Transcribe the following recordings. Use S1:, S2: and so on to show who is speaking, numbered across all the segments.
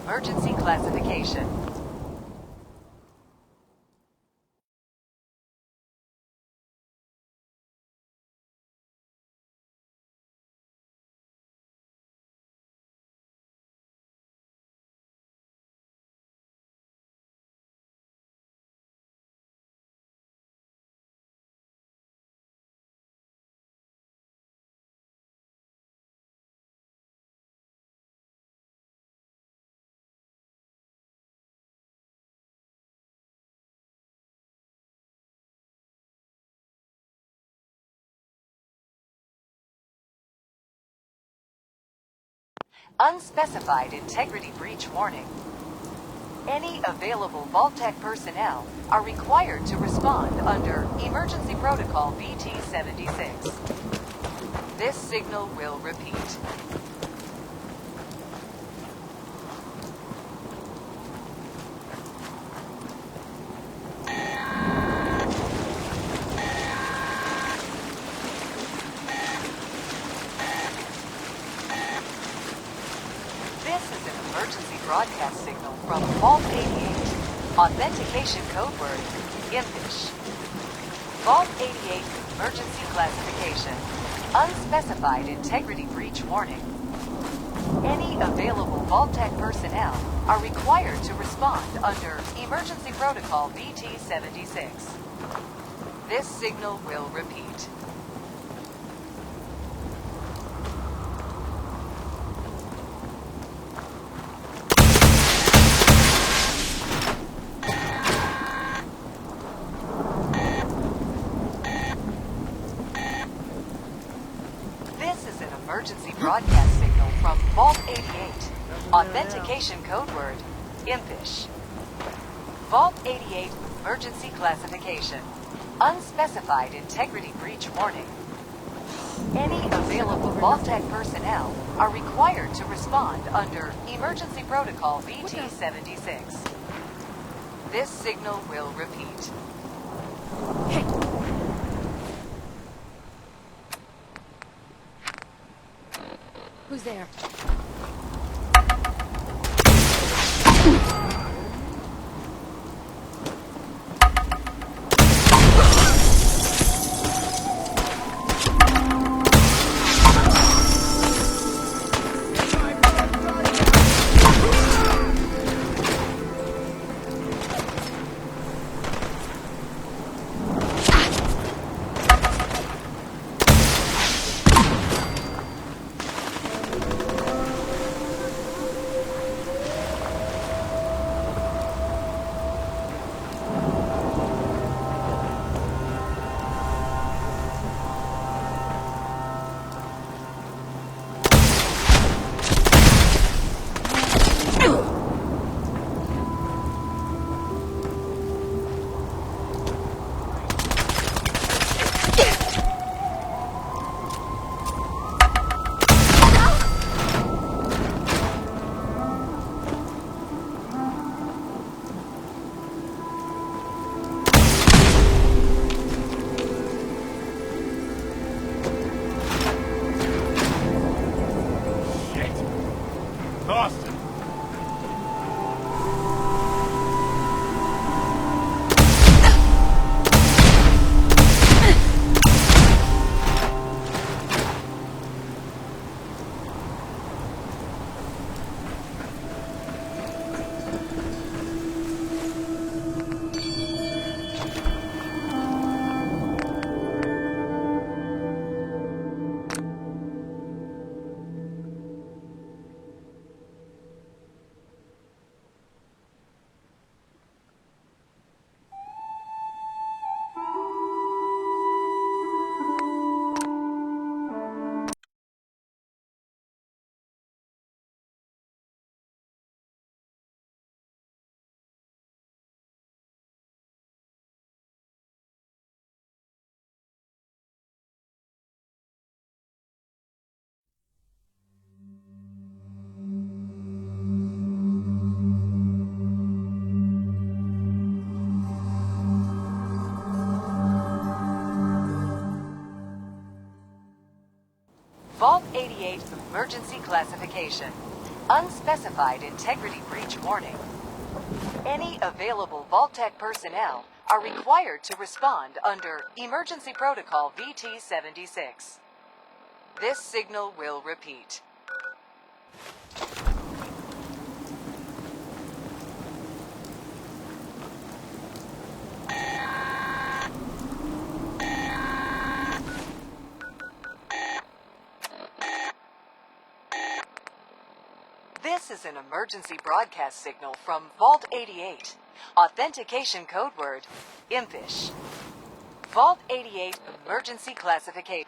S1: emergency classification. Unspecified integrity breach warning. Any available Vault-Tec personnel are required to respond under Emergency Protocol BT-76. This signal will repeat. Emergency broadcast signal from Vault 88. Authentication code word, IMPISH. Vault 88 emergency classification. Unspecified integrity breach warning. Any available Vault-Tec personnel are required to respond under Emergency Protocol BT-76. This signal will repeat. Emergency broadcast signal from Vault 88. Authentication code word, IMPISH. Vault 88 emergency classification. Unspecified integrity breach warning. Any available Vault-Tec personnel are required to respond under Emergency Protocol BT-76. This signal will repeat.
S2: Hey. Who's there?
S1: Vault 88 emergency classification. Unspecified integrity breach warning. Any available Vault-Tec personnel are required to respond under Emergency Protocol VT-76. This signal will repeat. This is an emergency broadcast signal from Vault 88. Authentication code word, Impish. Vault 88 emergency classification.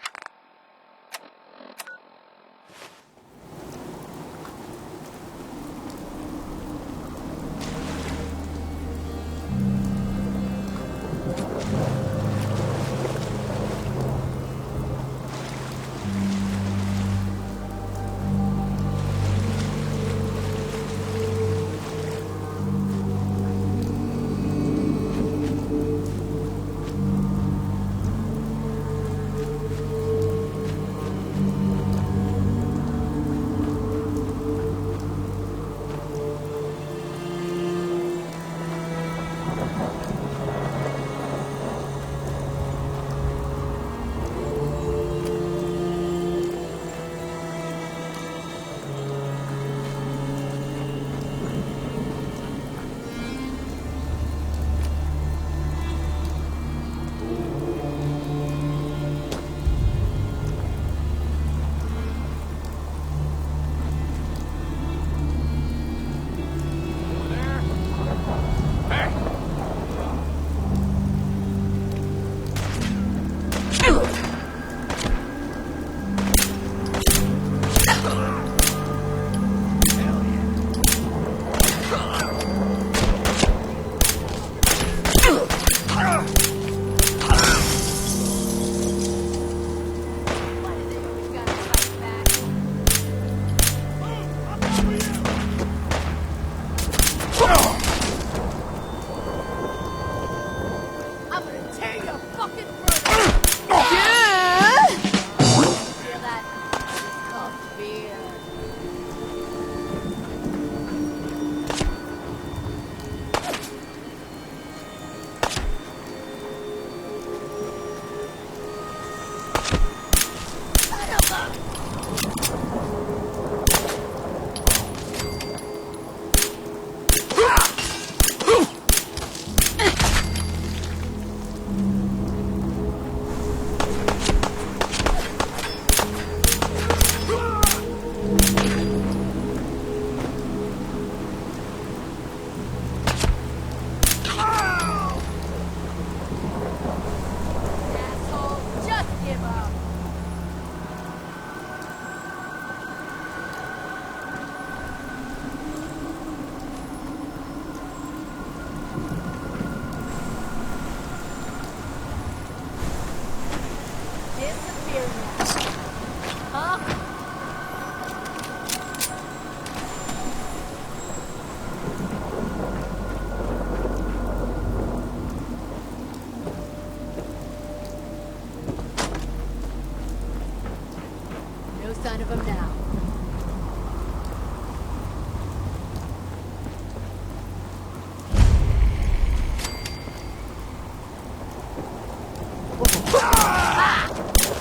S2: Sign of him now.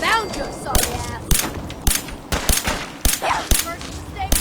S2: Found you, sorry ass. First mistake.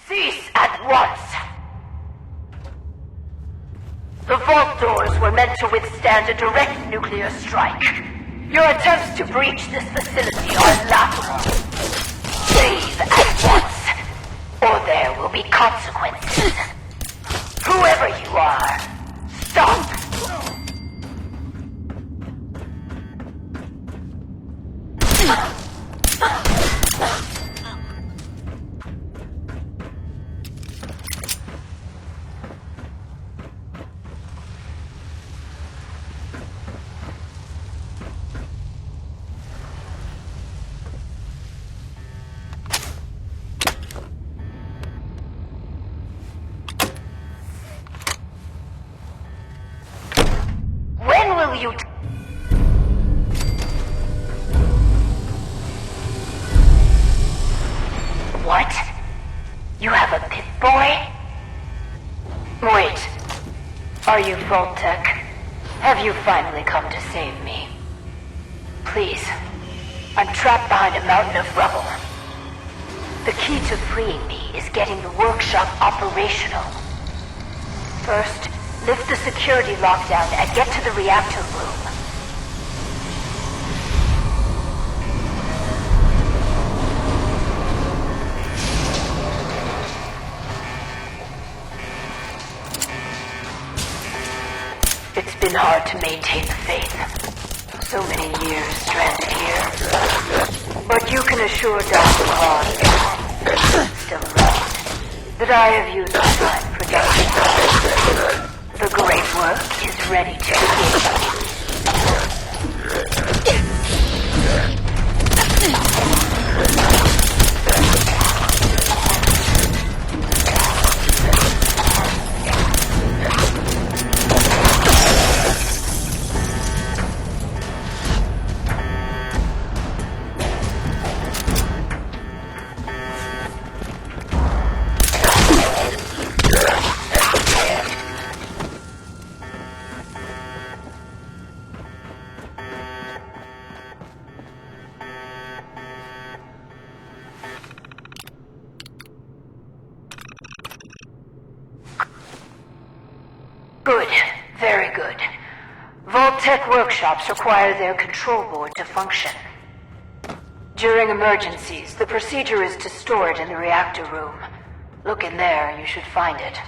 S3: Cease at once! The vault doors were meant to withstand a direct nuclear strike. Your attempts to breach this facility are laughable. Leave at once, or there will be consequences. Whoever you are, stop! When will you... What? You have a pit boy? Wait. Are you Vault-Tec? Have you finally come to save me? Please. I'm trapped behind a mountain of rubble. The key to freeing me is getting the workshop operational. First, lift the security lockdown and get to the reactor room. It's been hard to maintain the faith. So many years stranded here. But you can assure Dr. Vaughn, still around, that I have used the time productively. The great work is ready to begin. Good. Very good. Vault-Tec workshops require their control board to function. During emergencies, the procedure is to store it in the reactor room. Look in there, you should find it.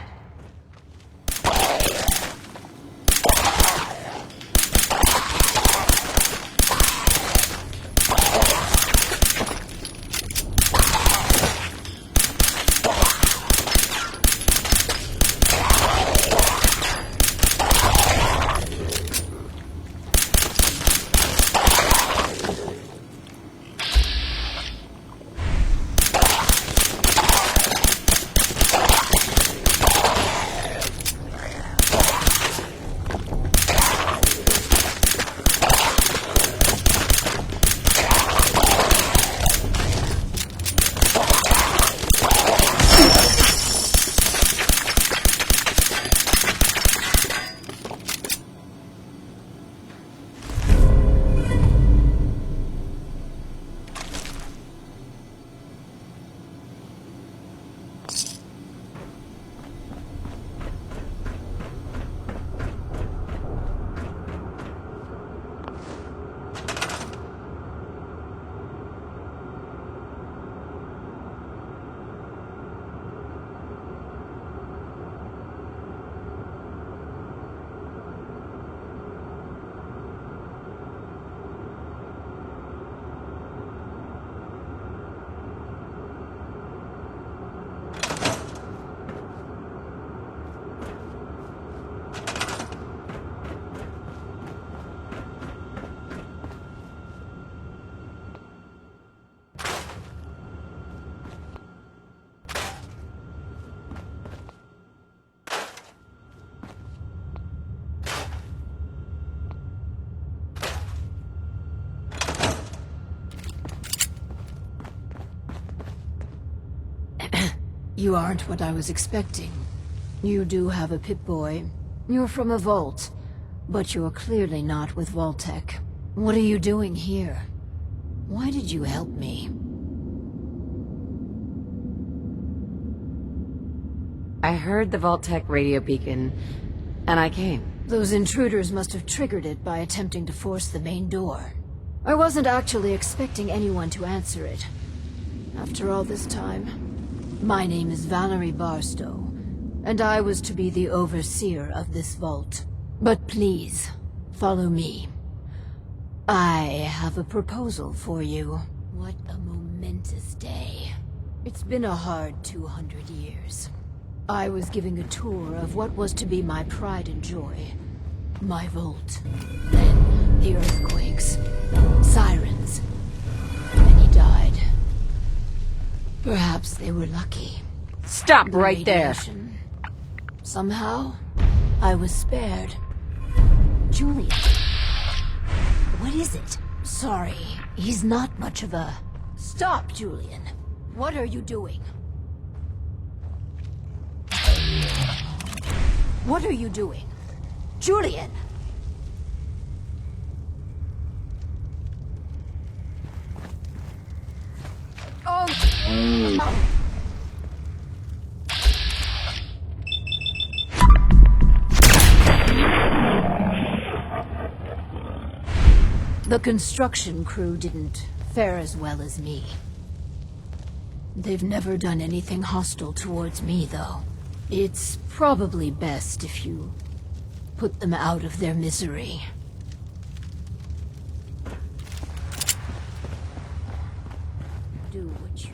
S4: You aren't what I was expecting. You do have a Pip-Boy. You're from a vault, but you're clearly not with Vault-Tec. What are you doing here? Why did you help me?
S5: I heard the Vault-Tec radio beacon, and I came.
S4: Those intruders must have triggered it by attempting to force the main door. I wasn't actually expecting anyone to answer it. After all this time, my name is Valerie Barstow, and I was to be the overseer of this vault. But please, follow me. I have a proposal for you. What a momentous day. It's been a hard 200 years. I was giving a tour of what was to be my pride and joy. My vault. Then the earthquakes. Sirens. Many died. Perhaps they were lucky.
S5: Stop
S4: The
S5: right there!
S4: radiation. Somehow, I was spared. Julian. What is it? Sorry, he's not much of a... Stop, Julian. What are you doing? What are you doing? Julian! Oh! The construction crew didn't fare as well as me. They've never done anything hostile towards me, though. It's probably best if you put them out of their misery. Do what you...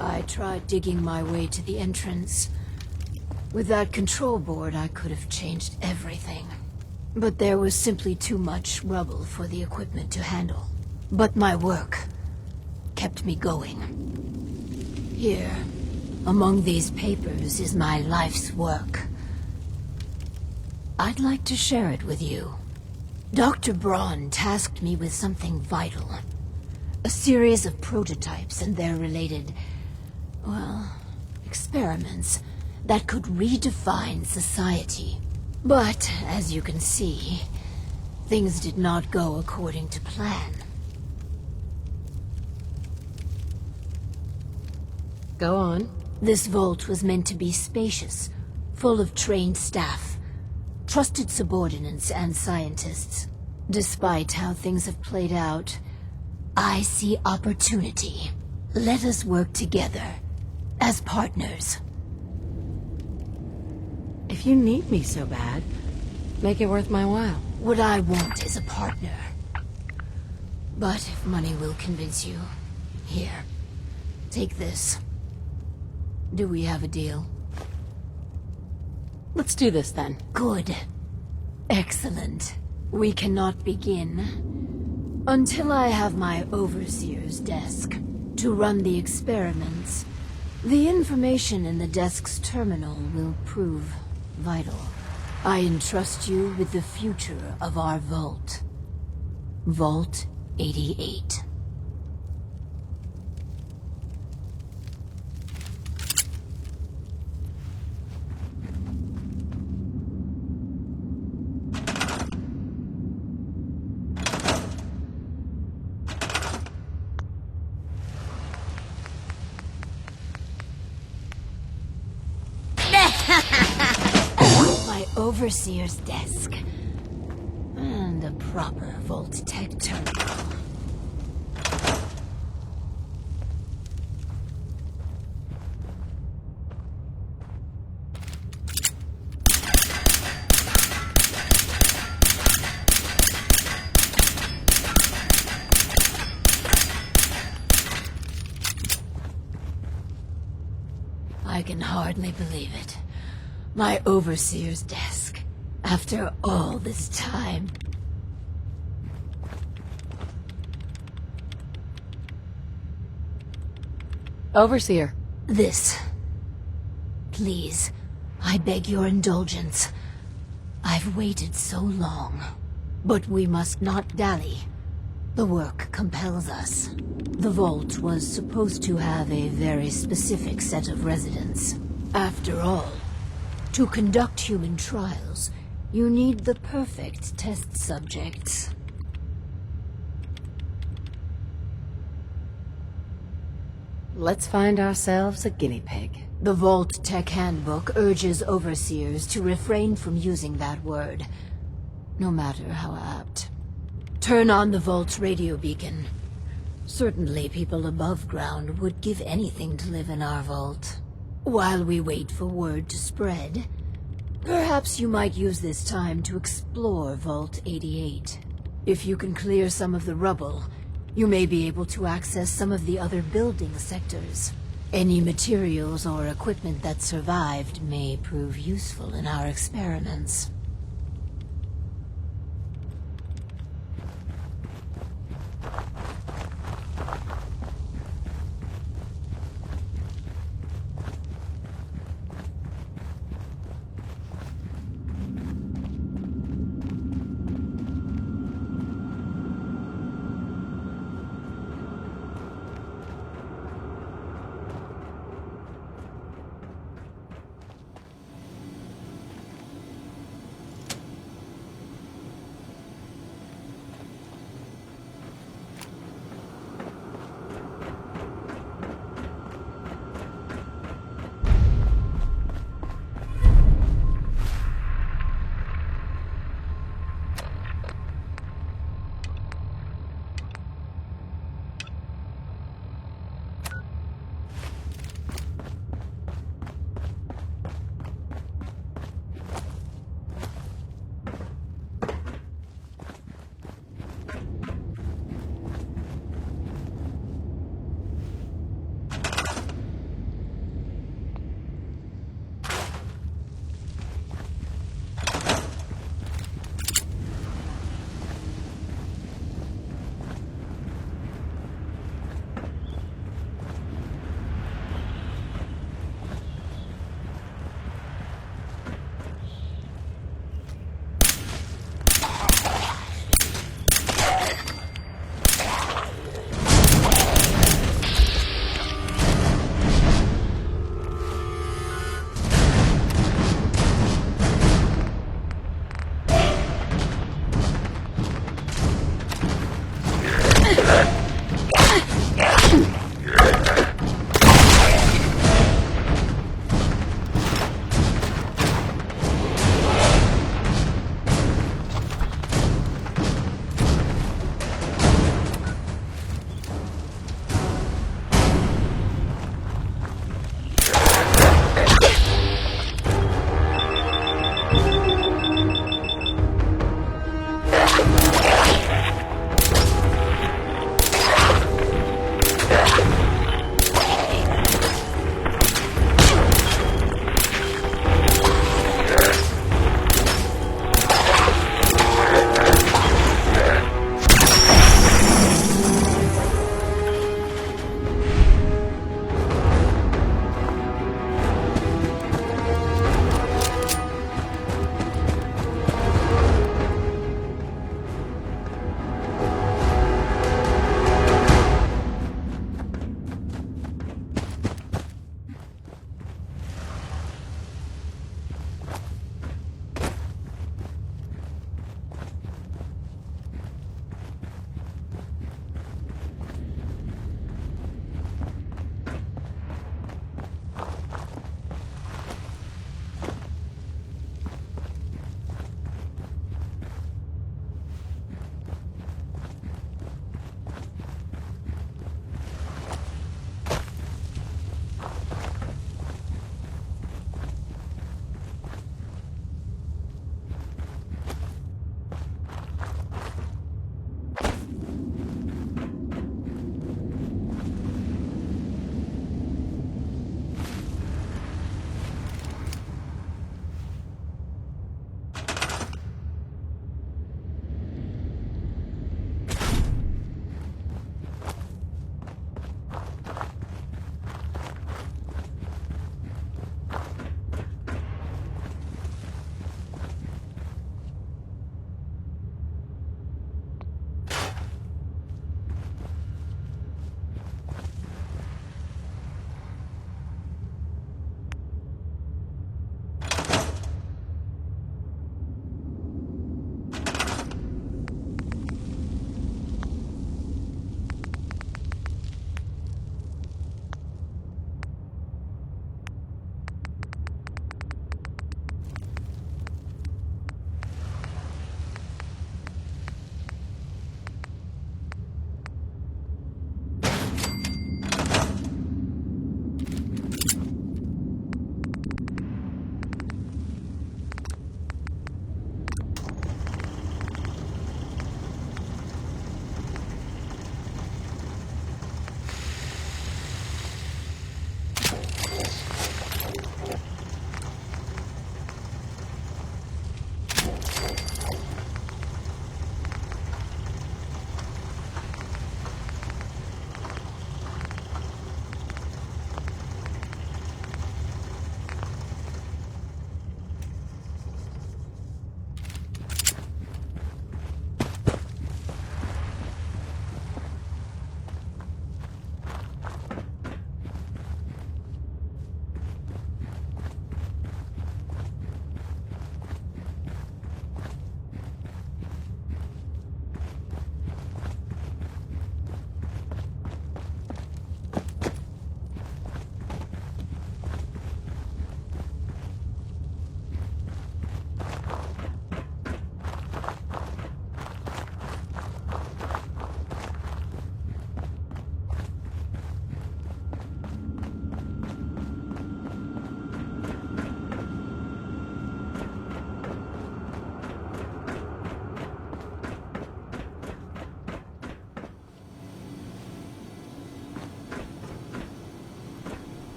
S4: I tried digging my way to the entrance. With that control board, I could have changed everything. But there was simply too much rubble for the equipment to handle. But my work kept me going. Here, among these papers, is my life's work. I'd like to share it with you. Dr. Braun tasked me with something vital. A series of prototypes and their related, well, experiments that could redefine society. But, as you can see, things did not go according to plan.
S5: Go on.
S4: This vault was meant to be spacious, full of trained staff, trusted subordinates and scientists. Despite how things have played out, I see opportunity. Let us work together, as partners.
S5: If you need me so bad, make it worth my while.
S4: What I want is a partner. But if money will convince you, here, take this. Do we have a deal?
S5: Let's do this then.
S4: Good. Excellent. We cannot begin until I have my overseer's desk to run the experiments. The information in the desk's terminal will prove vital. I entrust you with the future of our vault. Vault 88. My overseer's desk. And a proper Vault-Tec terminal. I can hardly believe it. My overseer's desk. After all this time.
S5: Overseer.
S4: This. Please, I beg your indulgence. I've waited so long. But we must not dally. The work compels us. The vault was supposed to have a very specific set of residents. After all, to conduct human trials, you need the perfect test subjects.
S5: Let's find ourselves a guinea pig.
S4: The Vault Tech Handbook urges overseers to refrain from using that word, no matter how apt. Turn on the Vault's radio beacon. Certainly people above ground would give anything to live in our vault. While we wait for word to spread, perhaps you might use this time to explore Vault 88. If you can clear some of the rubble, you may be able to access some of the other building sectors. Any materials or equipment that survived may prove useful in our experiments.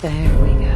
S5: There we go.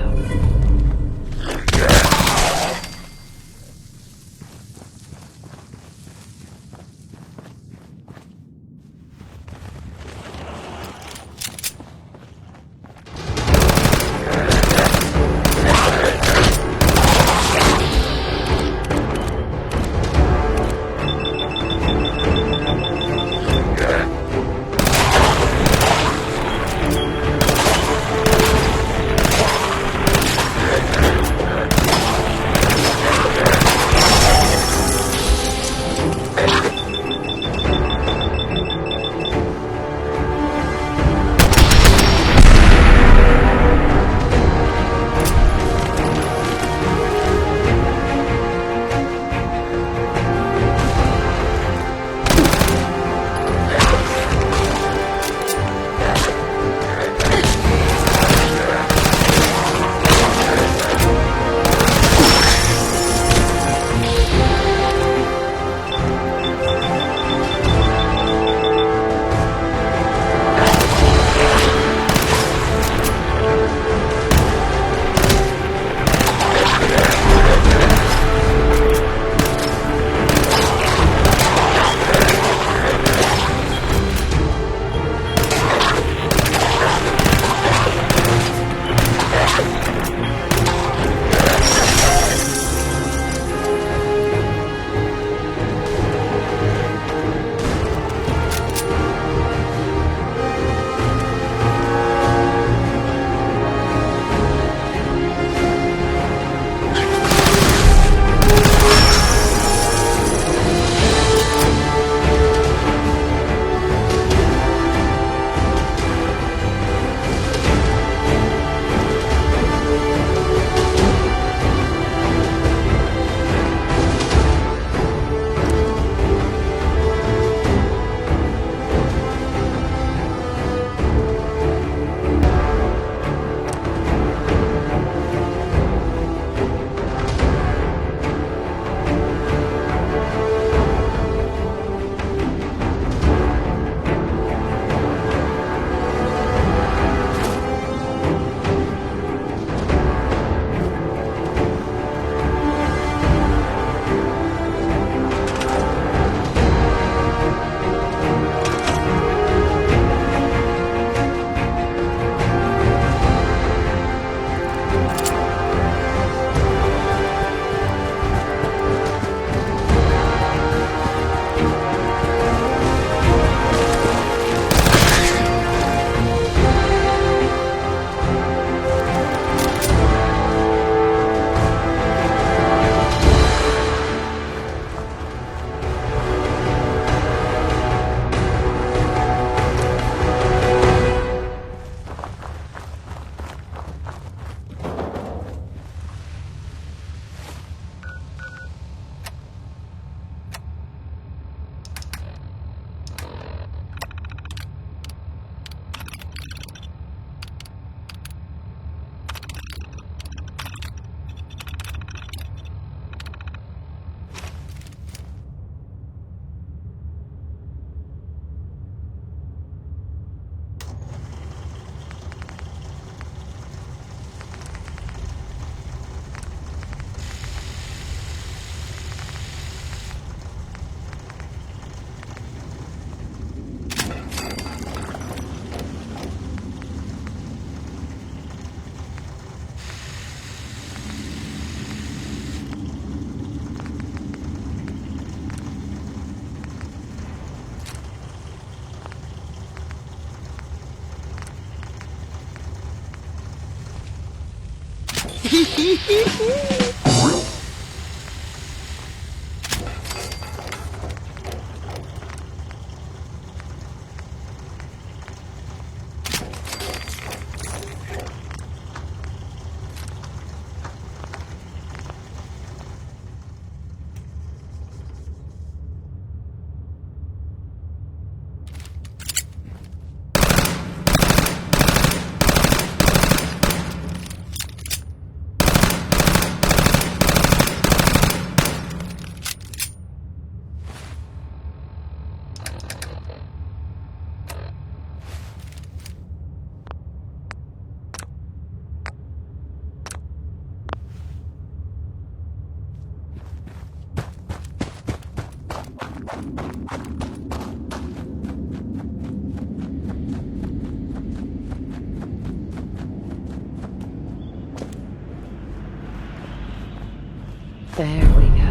S5: There we go.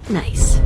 S4: Nice.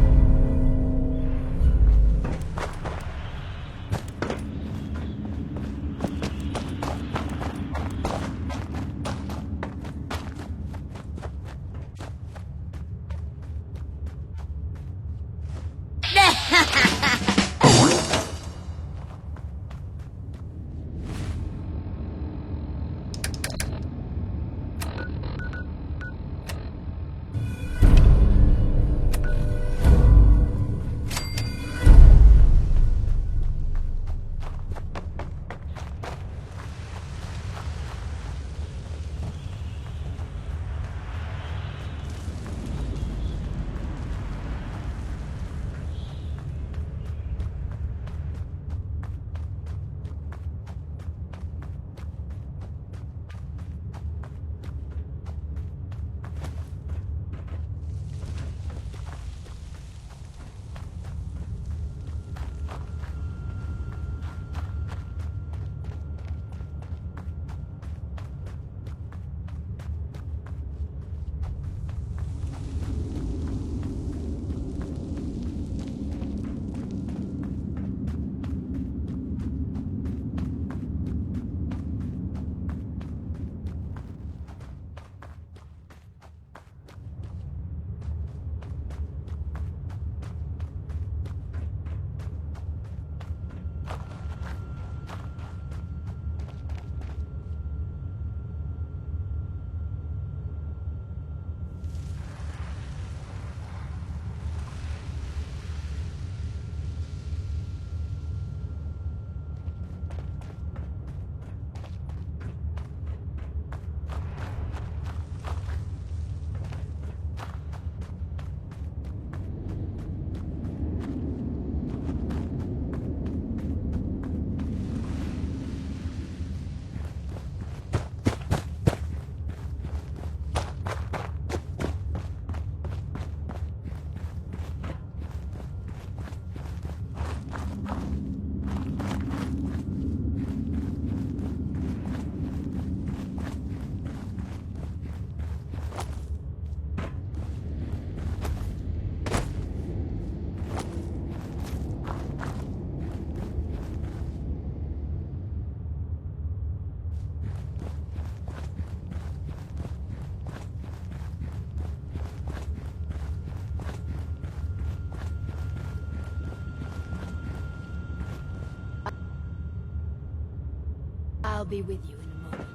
S4: I'll be with you in a moment.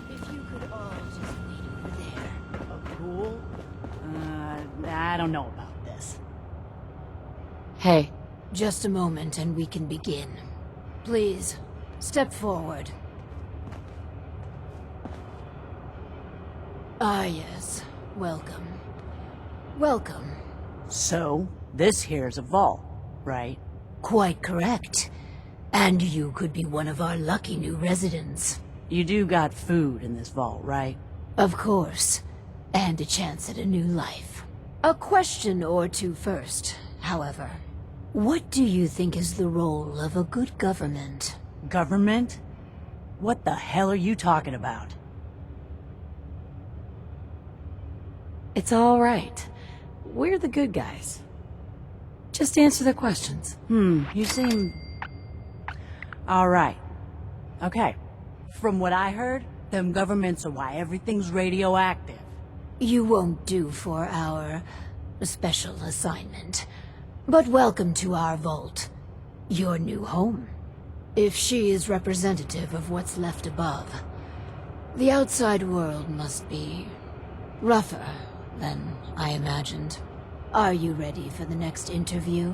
S4: If you could all just wait over there.
S6: A pool? I don't know about this.
S5: Hey,
S4: Just a moment and we can begin. Please, step forward. Ah, yes. Welcome. Welcome.
S6: So, this here's a vault, right?
S4: Quite correct. And you could be one of our lucky new residents.
S6: You do got food in this vault, right?
S4: Of course. And a chance at a new life. A question or two first, however. What do you think is the role of a good government?
S6: Government? What the hell are you talking about?
S5: it's all right. We're the good guys. Just answer the questions.
S6: You seem... Alright. Okay. From what I heard, them governments are why everything's radioactive.
S4: You won't do for our special assignment. But welcome to our vault. Your new home. If she is representative of what's left above, the outside world must be rougher than I imagined. Are you ready for the next interview?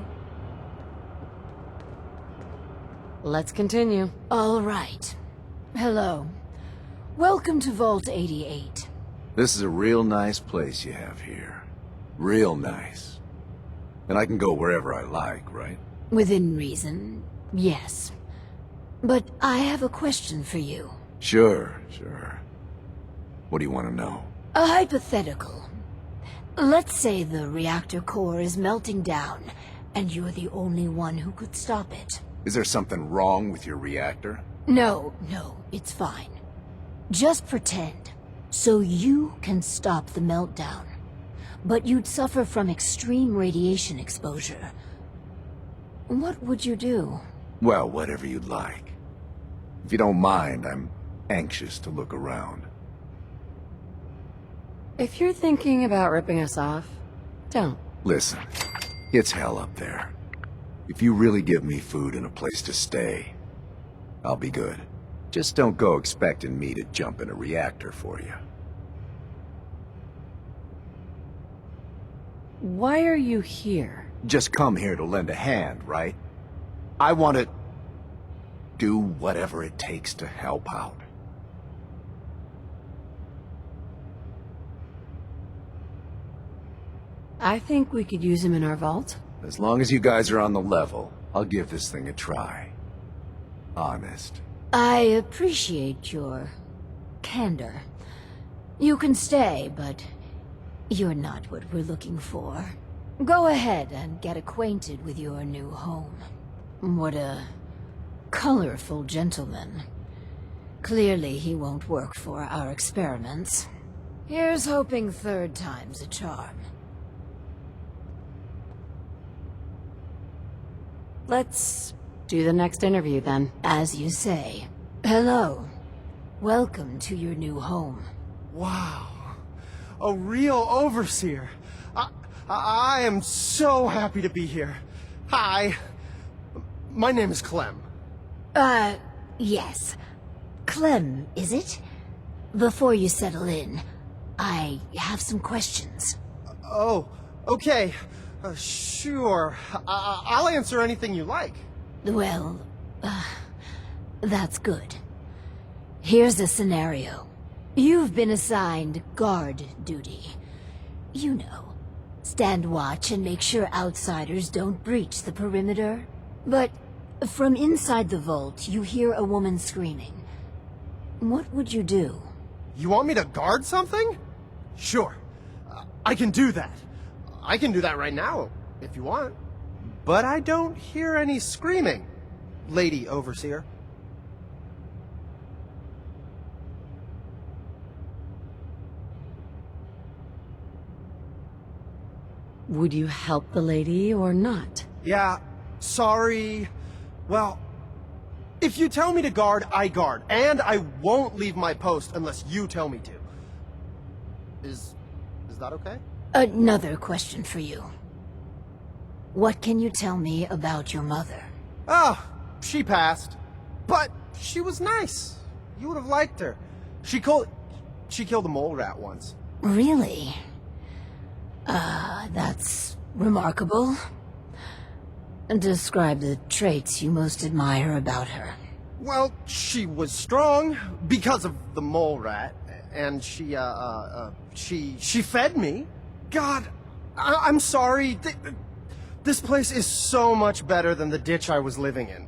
S5: Let's continue.
S4: All right. Hello. Welcome to Vault 88.
S7: This is a real nice place you have here. Real nice. And I can go wherever I like, right?
S4: Within reason, yes. But I have a question for you.
S7: Sure. What do you want to know?
S4: A hypothetical. Let's say the reactor core is melting down, and you're the only one who could stop it.
S7: Is there something wrong with your reactor?
S4: No, it's fine. Just pretend, so you can stop the meltdown. but you'd suffer from extreme radiation exposure. What would you do?
S7: Well, whatever you'd like. If you don't mind, I'm anxious to look around.
S5: If you're thinking about ripping us off, don't.
S7: Listen, it's hell up there. If you really give me food and a place to stay, I'll be good. Just don't go expecting me to jump in a reactor for you.
S5: Why are you here?
S7: Just come here to lend a hand, right? I want to do whatever it takes to help out.
S5: I think we could use him in our vault.
S7: As long as you guys are on the level, I'll give this thing a try. Honest.
S4: I appreciate your candor. You can stay, but you're not what we're looking for. Go ahead and get acquainted with your new home. What a colorful gentleman. Clearly he won't work for our experiments. Here's hoping third time's a charm.
S5: Let's do the next interview then.
S4: As you say. Hello. Welcome to your new home.
S8: Wow. A real overseer. I am so happy to be here. Hi. My name is Clem.
S4: Yes. Clem, is it? Before you settle in, I have some questions.
S8: Oh, okay. Sure. I'll answer anything you like.
S4: Well, that's good. Here's a scenario. You've been assigned guard duty. You know, stand watch and make sure outsiders don't breach the perimeter. But from inside the vault, you hear a woman screaming. What would you do?
S8: You want me to guard something? Sure. I can do that. I can do that right now, if you want. But I don't hear any screaming, Lady Overseer.
S5: Would you help the lady or not?
S8: Yeah, sorry. Well, if you tell me to guard, I guard. And I won't leave my post unless you tell me to. Is that okay?
S4: Another question for you. What can you tell me about your mother?
S8: Oh, she passed. But she was nice. You would have liked her. She killed a mole rat once.
S4: Really? That's remarkable. Describe the traits you most admire about her.
S8: Well, she was strong because of the mole rat, and she fed me. God, I'm sorry. This place is so much better than the ditch I was living in.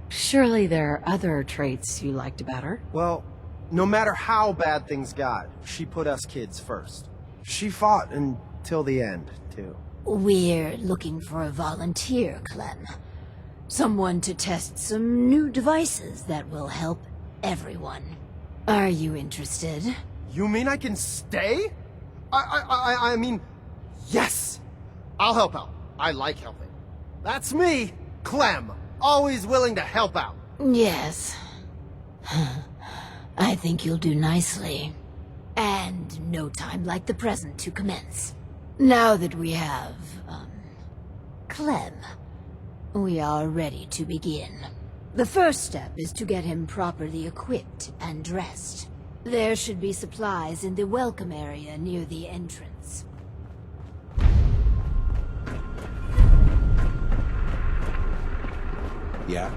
S5: Surely there are other traits you liked about her.
S8: Well, no matter how bad things got, she put us kids first. She fought until the end, too.
S4: We're looking for a volunteer, Clem. Someone to test some new devices that will help everyone. Are you interested?
S8: You mean I can stay? I mean, yes! I'll help out. I like helping. That's me, Clem. Always willing to help out.
S4: Yes. I think you'll do nicely. And no time like the present to commence. Now that we have, Clem, we are ready to begin. The first step is to get him properly equipped and dressed. There should be supplies in the welcome area near the entrance.
S7: Yeah?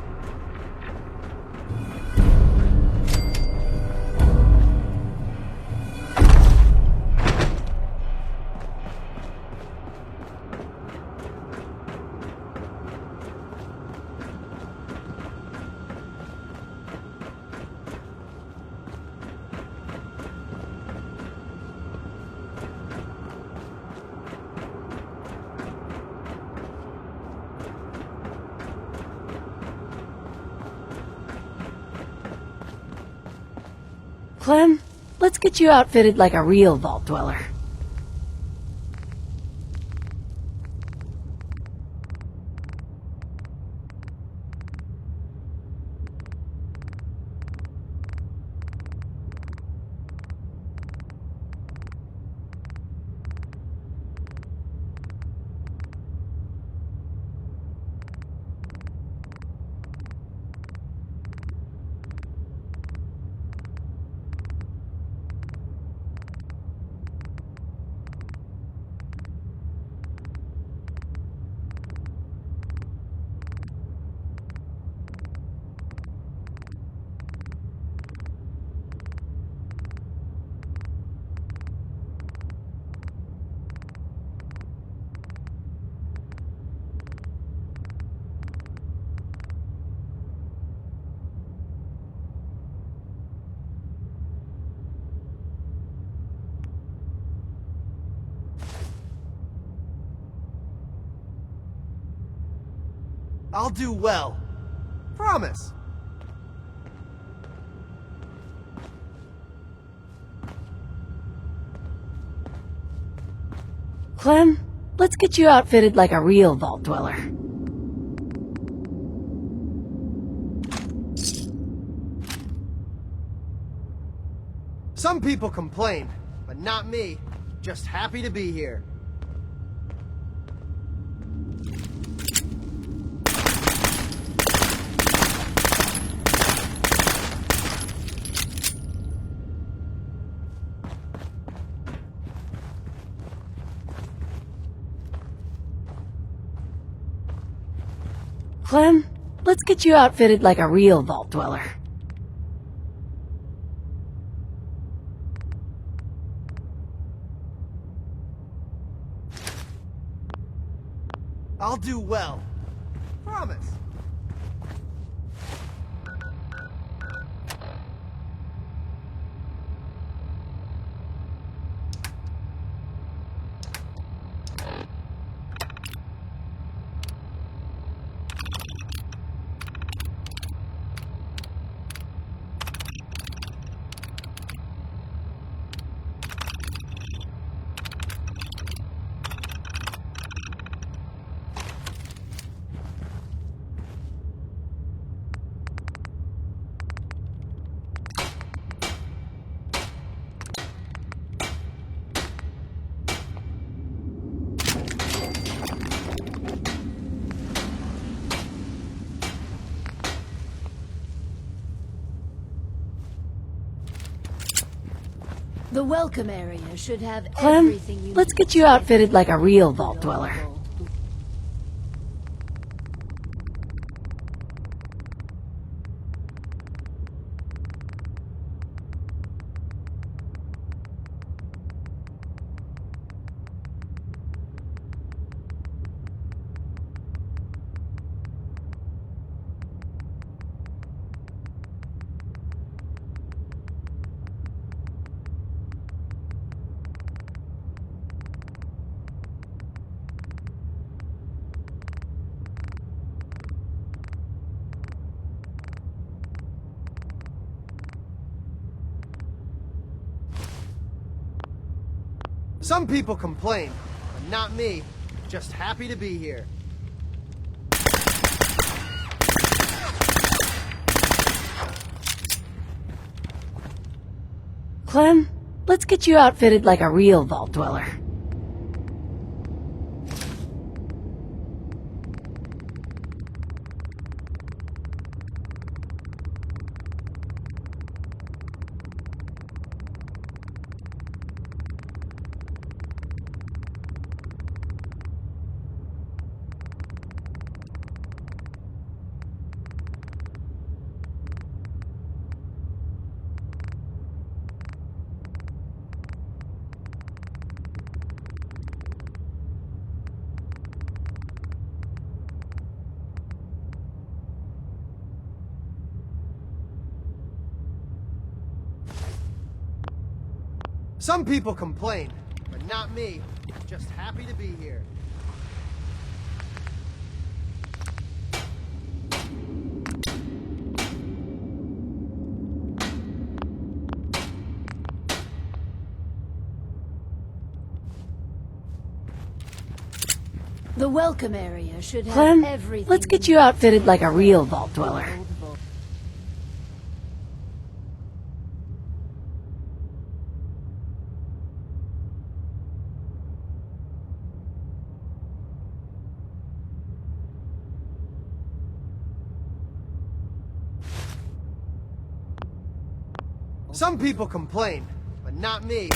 S5: Clem, let's get you outfitted like a real vault dweller.
S8: I'll do well. Promise.
S5: Clem, let's get you outfitted like a real vault dweller.
S8: Some people complain, but not me. Just happy to be here.
S5: Clem, let's get you outfitted like a real vault dweller.
S8: I'll do well. Promise.
S4: The welcome area should have
S5: Clem,
S4: everything you
S5: let's
S4: need
S5: get
S4: to
S5: you
S4: stay
S5: outfitted like a
S4: fit
S5: real
S4: and
S5: vault dweller.
S4: reliable.
S8: Some people complain, but not me. Just happy to be here.
S5: Clem, let's get you outfitted like a real vault dweller.
S8: Some people complain, but not me. Just happy to be here.
S4: The welcome area should have
S5: Clem,
S4: everything.
S5: let's get you outfitted like a real vault dweller.
S8: Some people complain, but not me.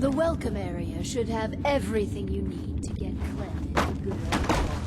S4: The welcome area should have everything you need to get Clem into good old Vault.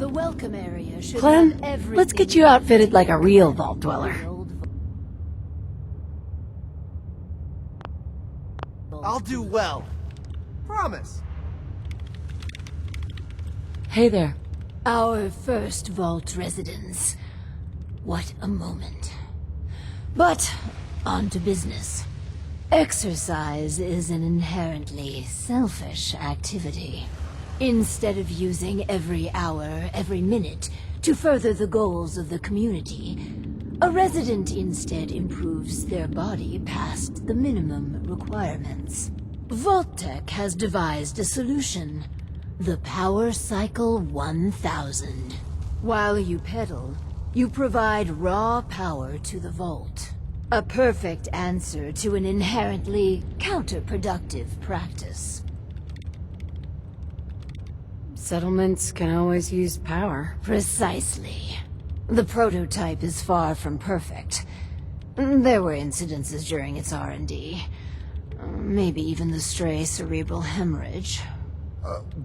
S4: The welcome area should
S5: Clem,
S4: have everything.
S5: let's get you outfitted like a real vault dweller.
S8: I'll do well. Promise.
S5: Hey there.
S4: Our first vault residence. What a moment. But, on to business. Exercise is an inherently selfish activity. Instead of using every hour, every minute, to further the goals of the community, a resident instead improves their body past the minimum requirements. Vault-Tec has devised a solution. The Power Cycle 1000. While you pedal, you provide raw power to the vault. A perfect answer to an inherently counterproductive practice.
S5: Settlements can always use power.
S4: Precisely. The prototype is far from perfect. There were incidences during its R&D. Maybe even the stray cerebral hemorrhage.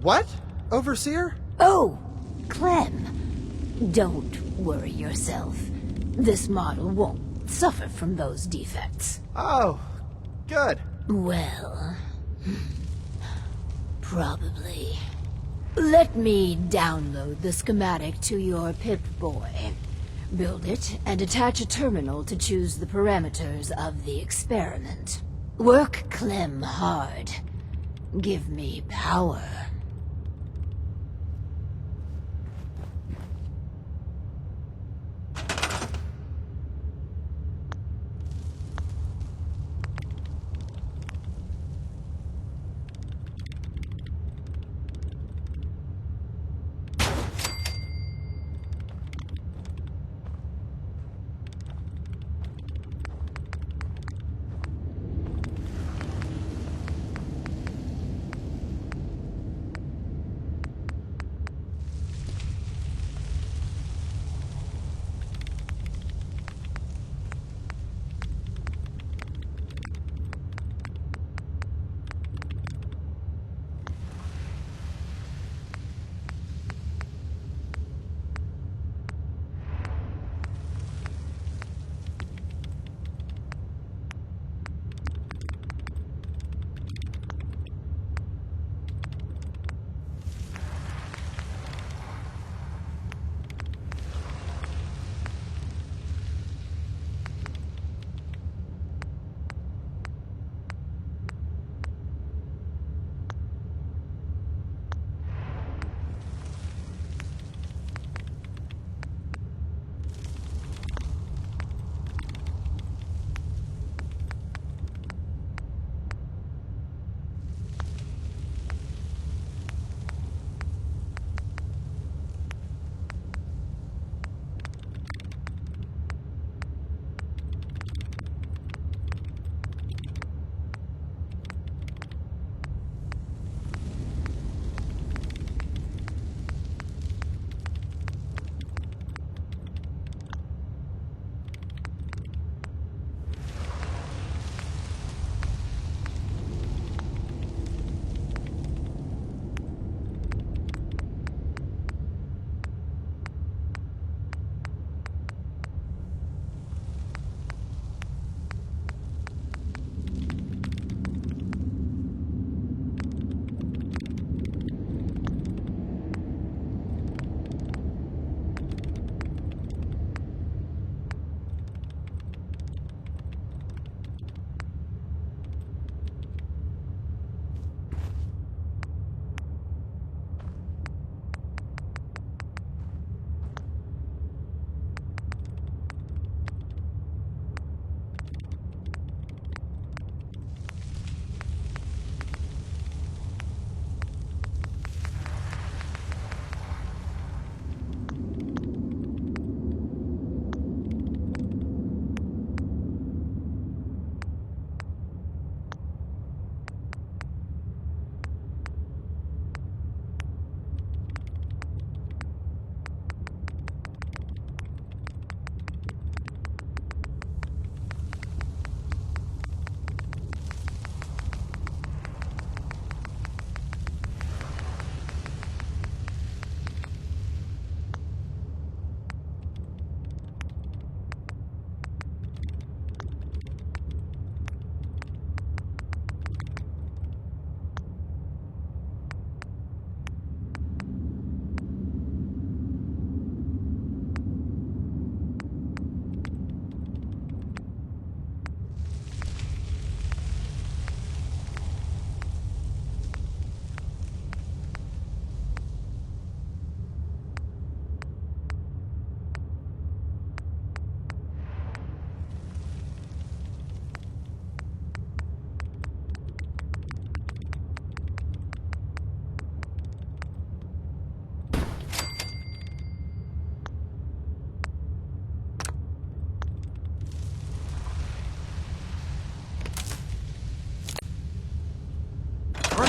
S8: What? Overseer?
S4: Oh, Clem. Don't worry yourself. This model won't suffer from those defects.
S8: Oh, good.
S4: Well, probably. Let me download the schematic to your Pip-Boy. Build it and attach a terminal to choose the parameters of the experiment. Work Clem hard. Give me power.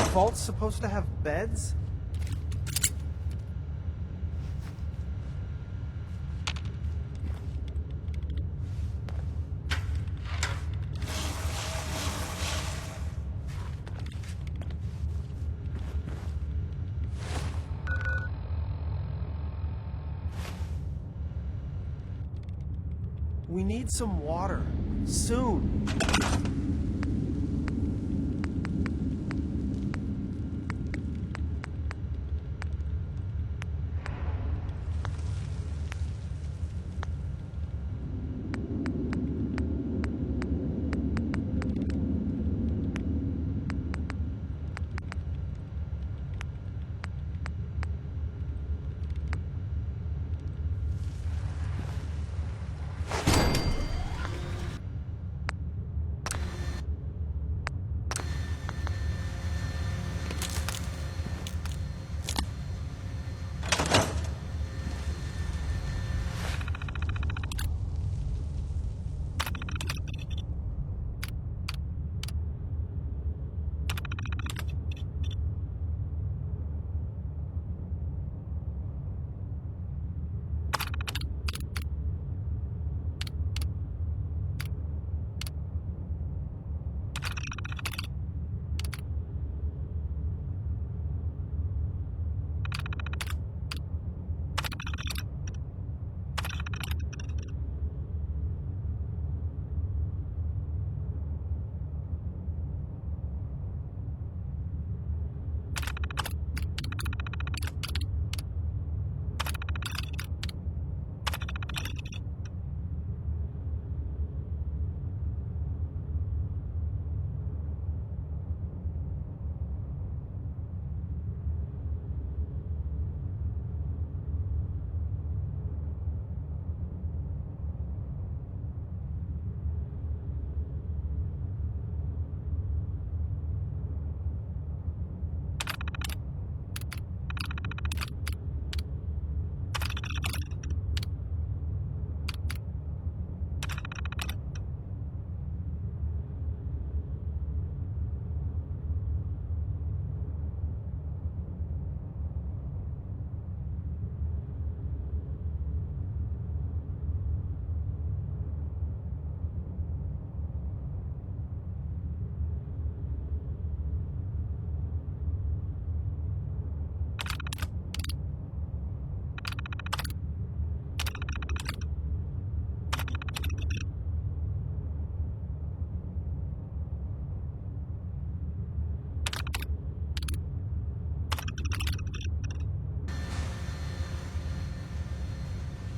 S8: vaults supposed to have beds? We need some water. Soon.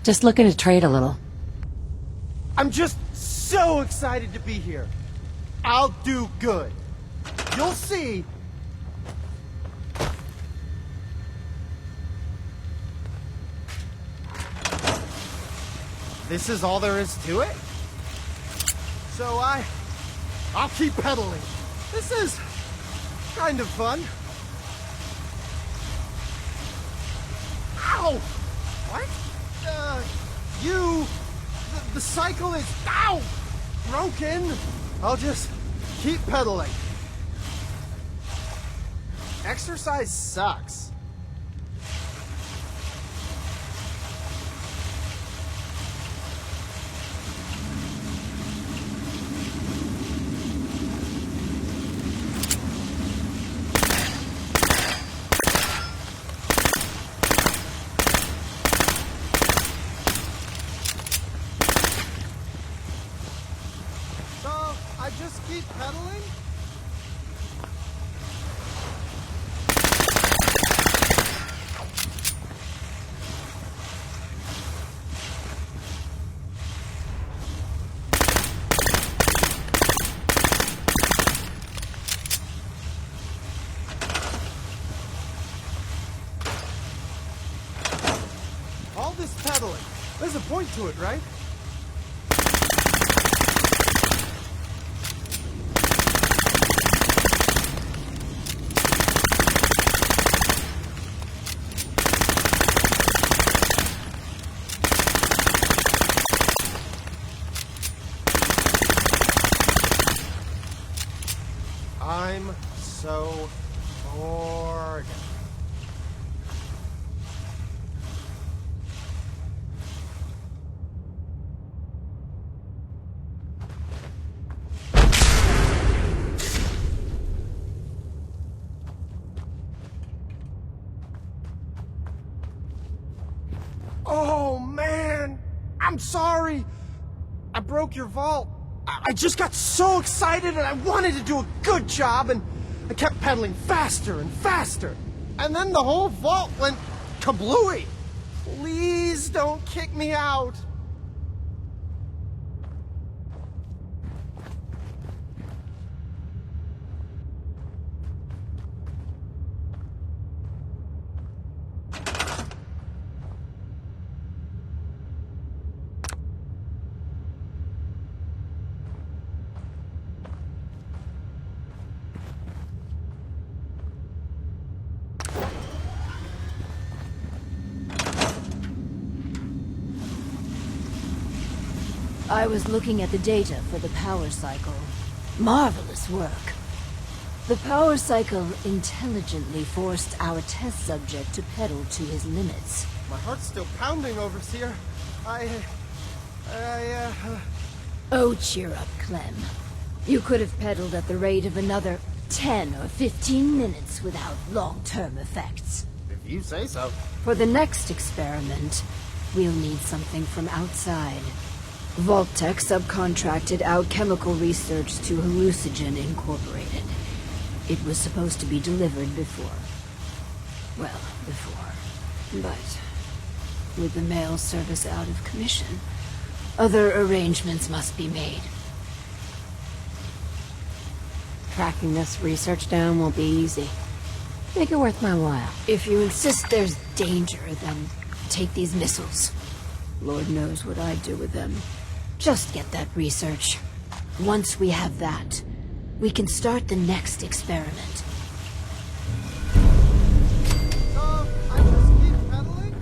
S5: Just looking to trade a little.
S8: I'm just so excited to be here. I'll do good. You'll see. This is all there is to it? So I'll keep pedaling. This is kind of fun. Ow! What? The cycle is, ow, broken. I'll just keep pedaling. Exercise sucks. Just keep pedaling? All this pedaling. There's a point to it, right? I'm so Oh, man. I'm sorry. I broke your vault. I just got so excited and I wanted to do a good job and I kept pedaling faster and faster. And then the whole vault went kablooey. Please don't kick me out.
S4: I was looking at the data for the power cycle. Marvelous work. The power cycle intelligently forced our test subject to pedal to his limits.
S8: My heart's still pounding, Overseer.
S4: Oh, cheer up, Clem. You could have pedaled at the rate of another 10 or 15 minutes without long-term effects.
S8: If you say so.
S4: For the next experiment, we'll need something from outside. Vault-Tec subcontracted out chemical research to Hallucigen Incorporated. It was supposed to be delivered before. Well, before. But with the mail service out of commission, other arrangements must be made.
S5: Tracking this research down won't be easy. Make it worth my while.
S4: If you insist there's danger, then take these missiles. Lord knows what I'd do with them. Just get that research. Once we have that, we can start the next experiment.
S8: So, I just keep pedaling?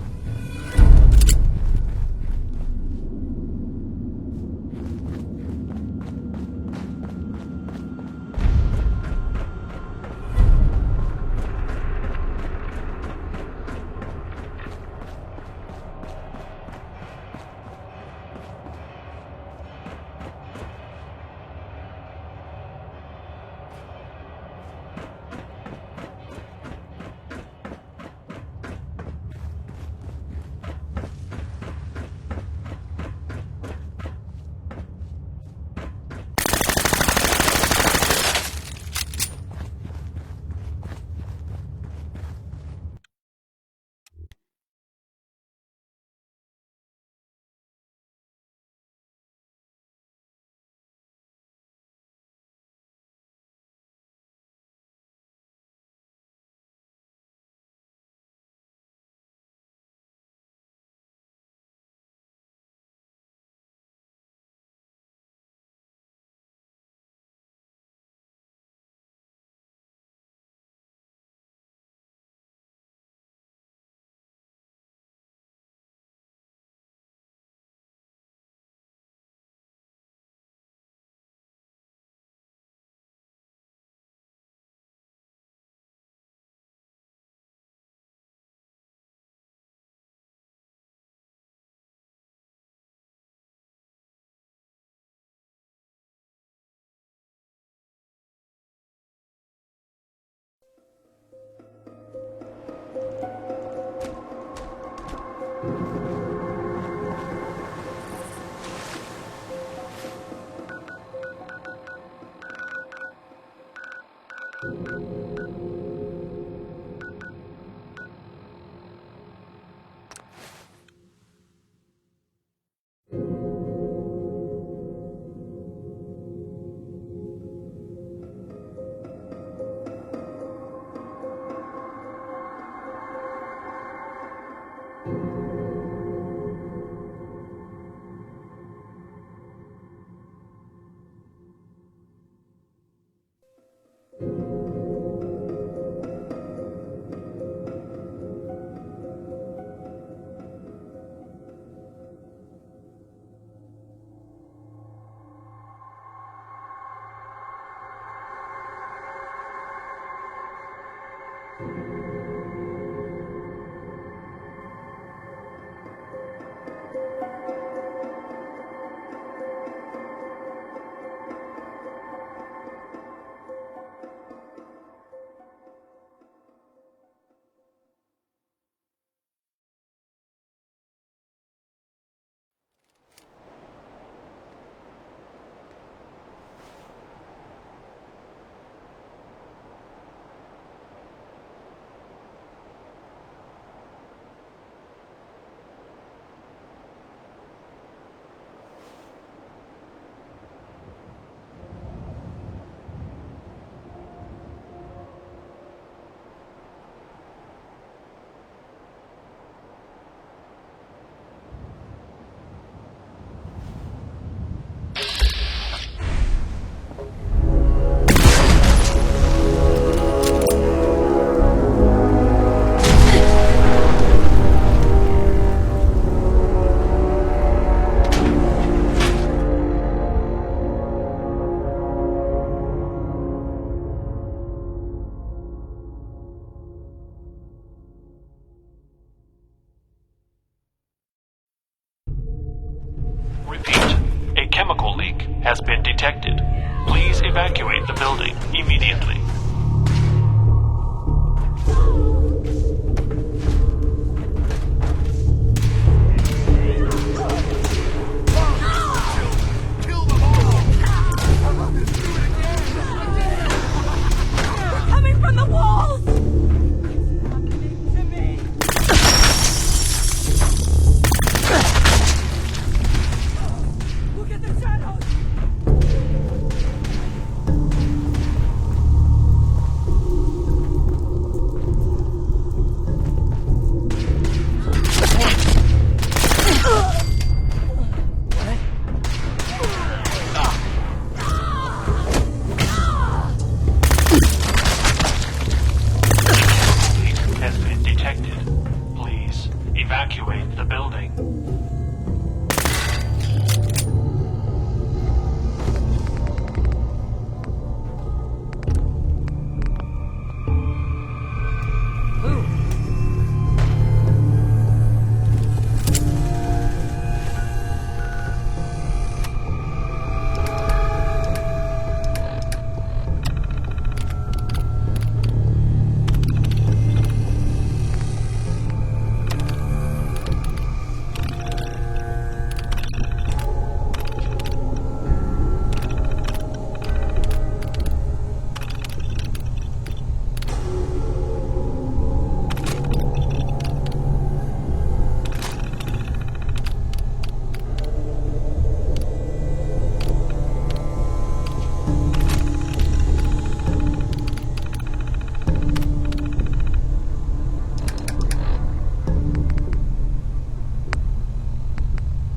S9: chemical leak has been detected. Please evacuate the building immediately.
S6: Coming from the walls! Look at the shadows!
S9: Has been detected. Please evacuate the building.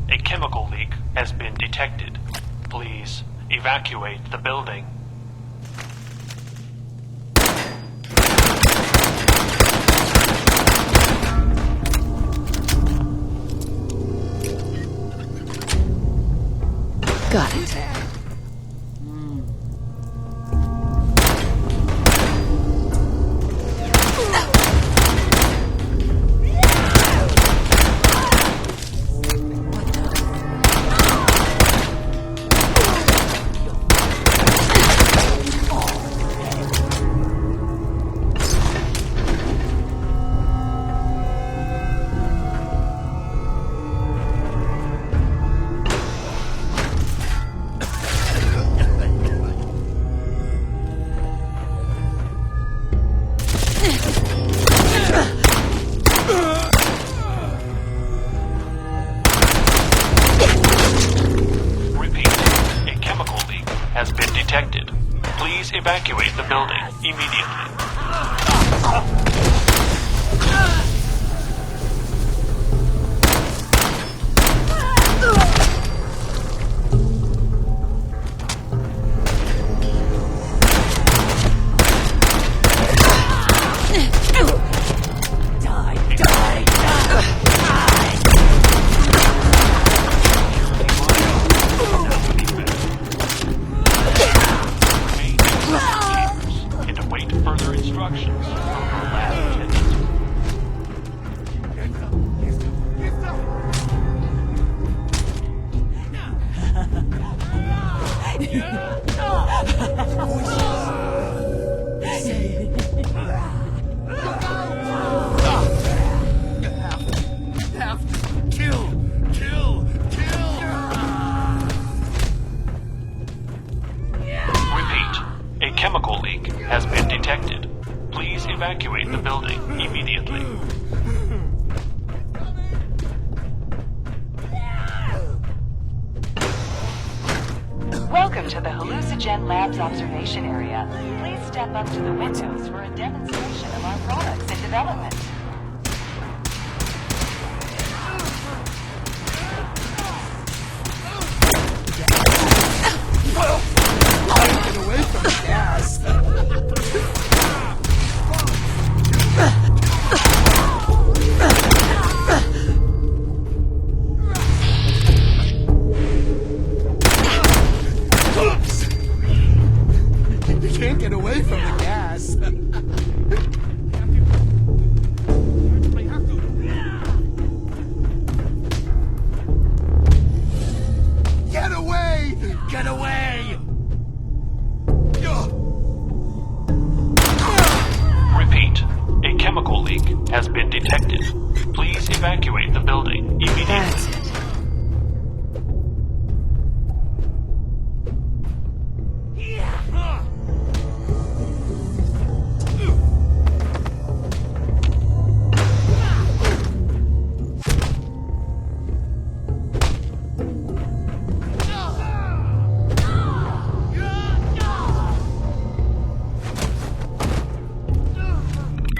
S9: A chemical leak has been detected. Please evacuate the building.
S5: Got it.
S9: Repeat, a chemical leak has been detected. Please evacuate the building immediately. And await further instructions from our lab attendant. Repeat, a chemical leak has been detected. Please evacuate the building immediately.
S1: Welcome to the Hallucigen Labs observation area. Please step up to the windows for a demonstration of our products in development.
S8: You can't get away from the gas.
S9: evacuate the building immediately.
S5: That's it.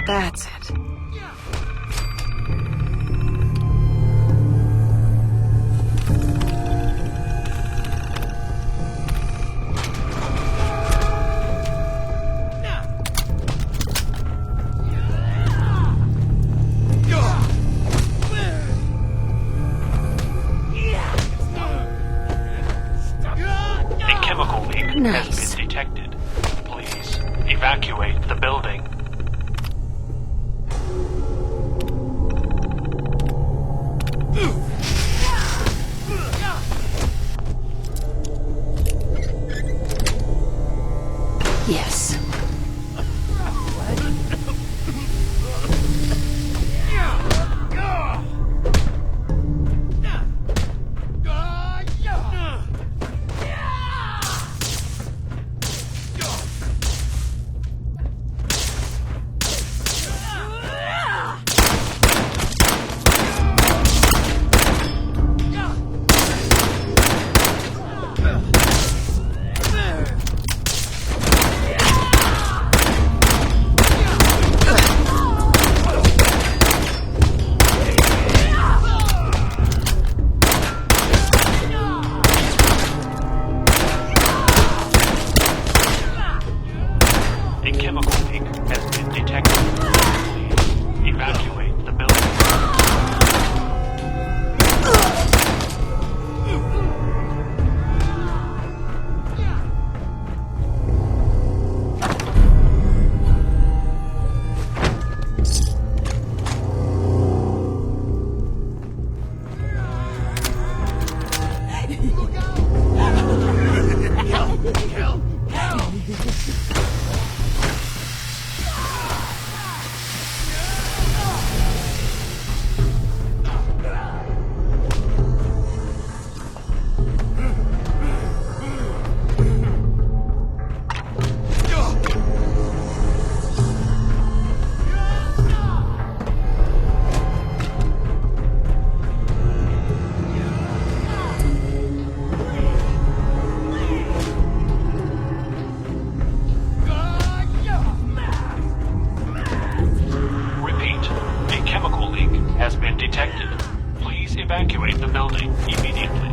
S5: That's it.
S9: A chemical leak
S5: Nice.
S9: has been detected. Please evacuate the building.
S5: Yes.
S9: A chemical leak has been detected. Please evacuate the building. Repeat, a chemical leak has been detected. Please evacuate the building immediately.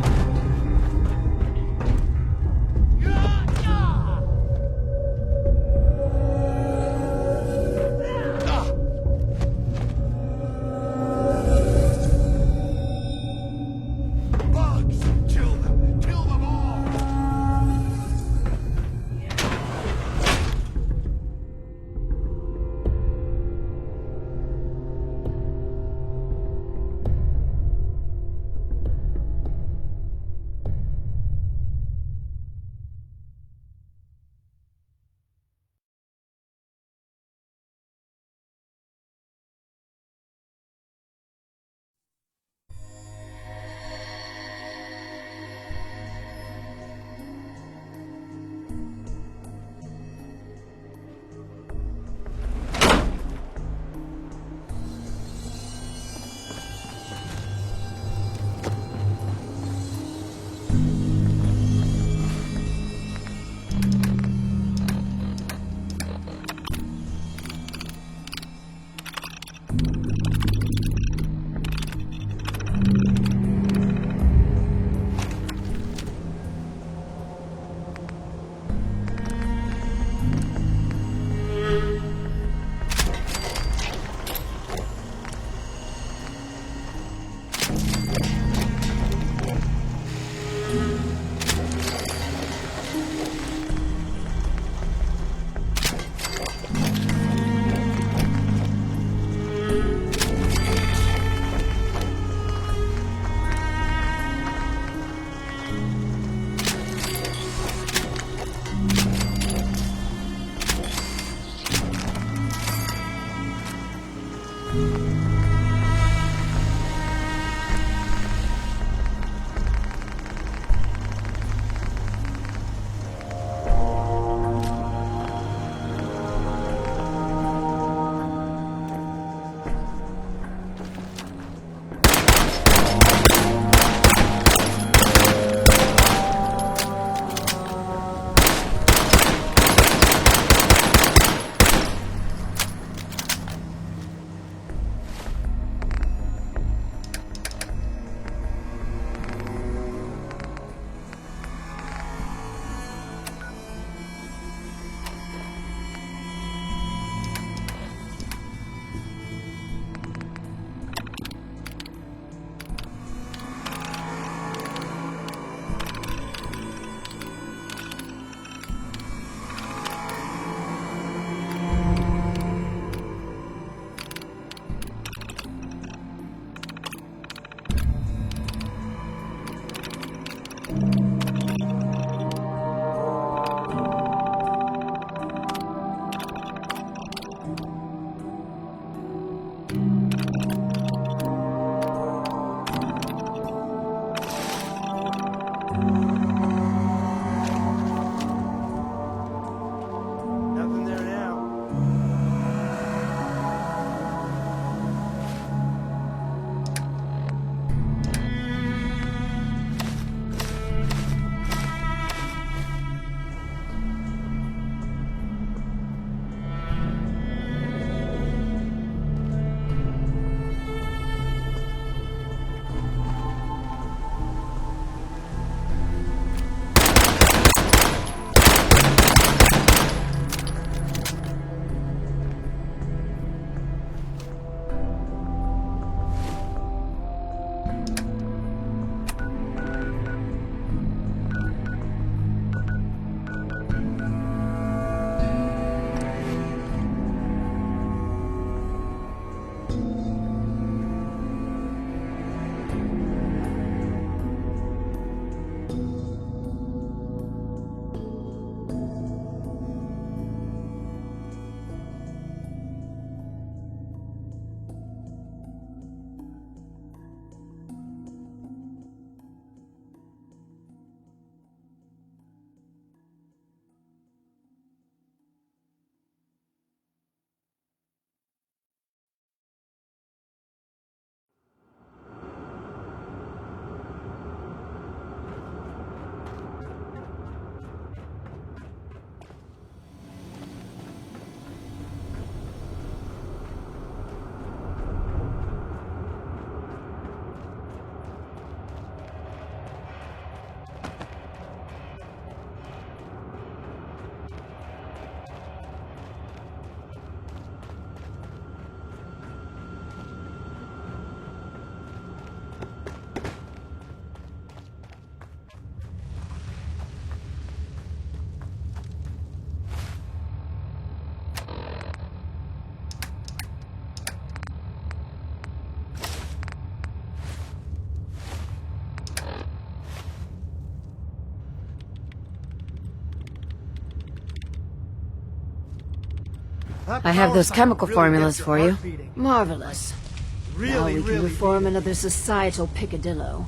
S8: That
S5: I have
S8: power
S5: those
S8: cycle
S5: chemical
S8: really
S5: formulas
S8: gets your
S5: for you.
S8: heart beating.
S4: Marvelous. Now
S8: Really,
S4: we can
S8: really
S4: reform
S8: beating.
S4: another societal picadillo.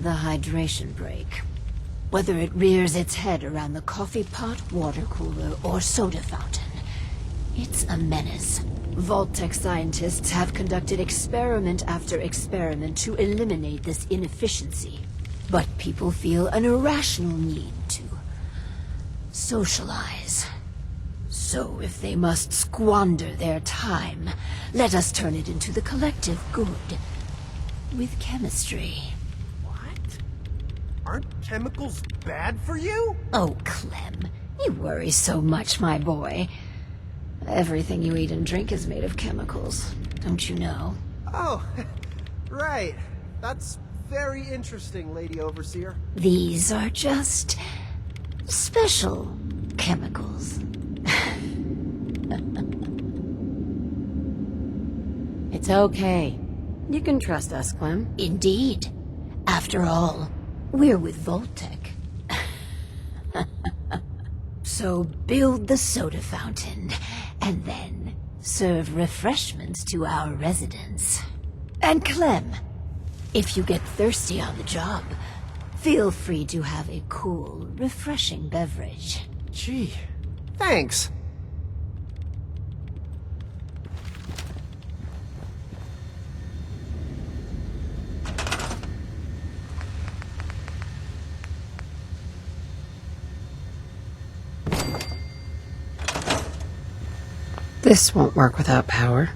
S4: The hydration break. Whether it rears its head around the coffee pot, water cooler, or soda fountain, it's a menace. Vault-Tec scientists have conducted experiment after experiment to eliminate this inefficiency. But people feel an irrational need to socialize. So if they must squander their time, let us turn it into the collective good. With chemistry.
S8: What? Aren't chemicals bad for you?
S4: Oh, Clem, you worry so much, my boy. Everything you eat and drink is made of chemicals, don't you know?
S8: Oh, right. That's very interesting, Lady Overseer.
S4: These are just special chemicals.
S5: It's okay. You can trust us, Clem.
S4: Indeed. After all, we're with Vault-Tec. So build the soda fountain, and then serve refreshments to our residents. And Clem, if you get thirsty on the job, feel free to have a cool, refreshing beverage.
S8: Gee, thanks.
S5: This won't work without power.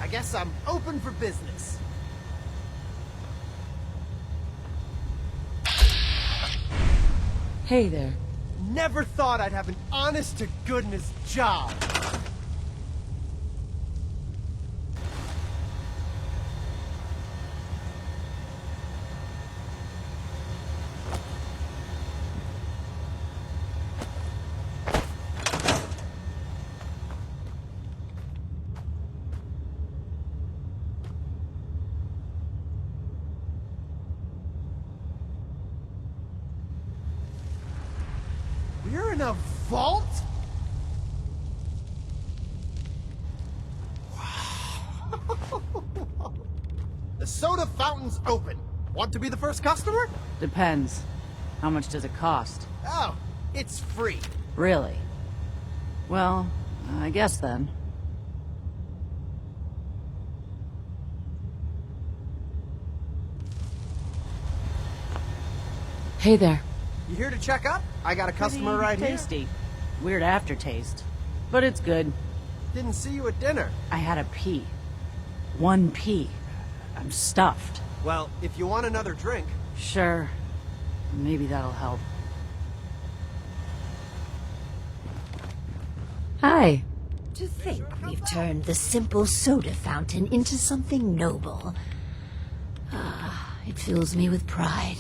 S8: I guess I'm open for business.
S6: Hey there.
S8: Never thought I'd have an honest-to-goodness job. We're in a vault? Wow. The soda fountain's open. Want to be the first customer?
S6: Depends. How much does it cost?
S8: Oh, it's free.
S6: Really? Well, I guess then.
S5: Hey there.
S8: You here to check up? I got a customer right here.
S6: Tasty. Weird aftertaste. But it's good.
S8: Didn't see you at dinner.
S6: I had a pee. One pee. I'm stuffed.
S8: Well, if you want another drink...
S6: Sure. Maybe that'll help.
S5: Hi.
S4: To think we've turned the simple soda fountain into something noble. Ah, it fills me with pride.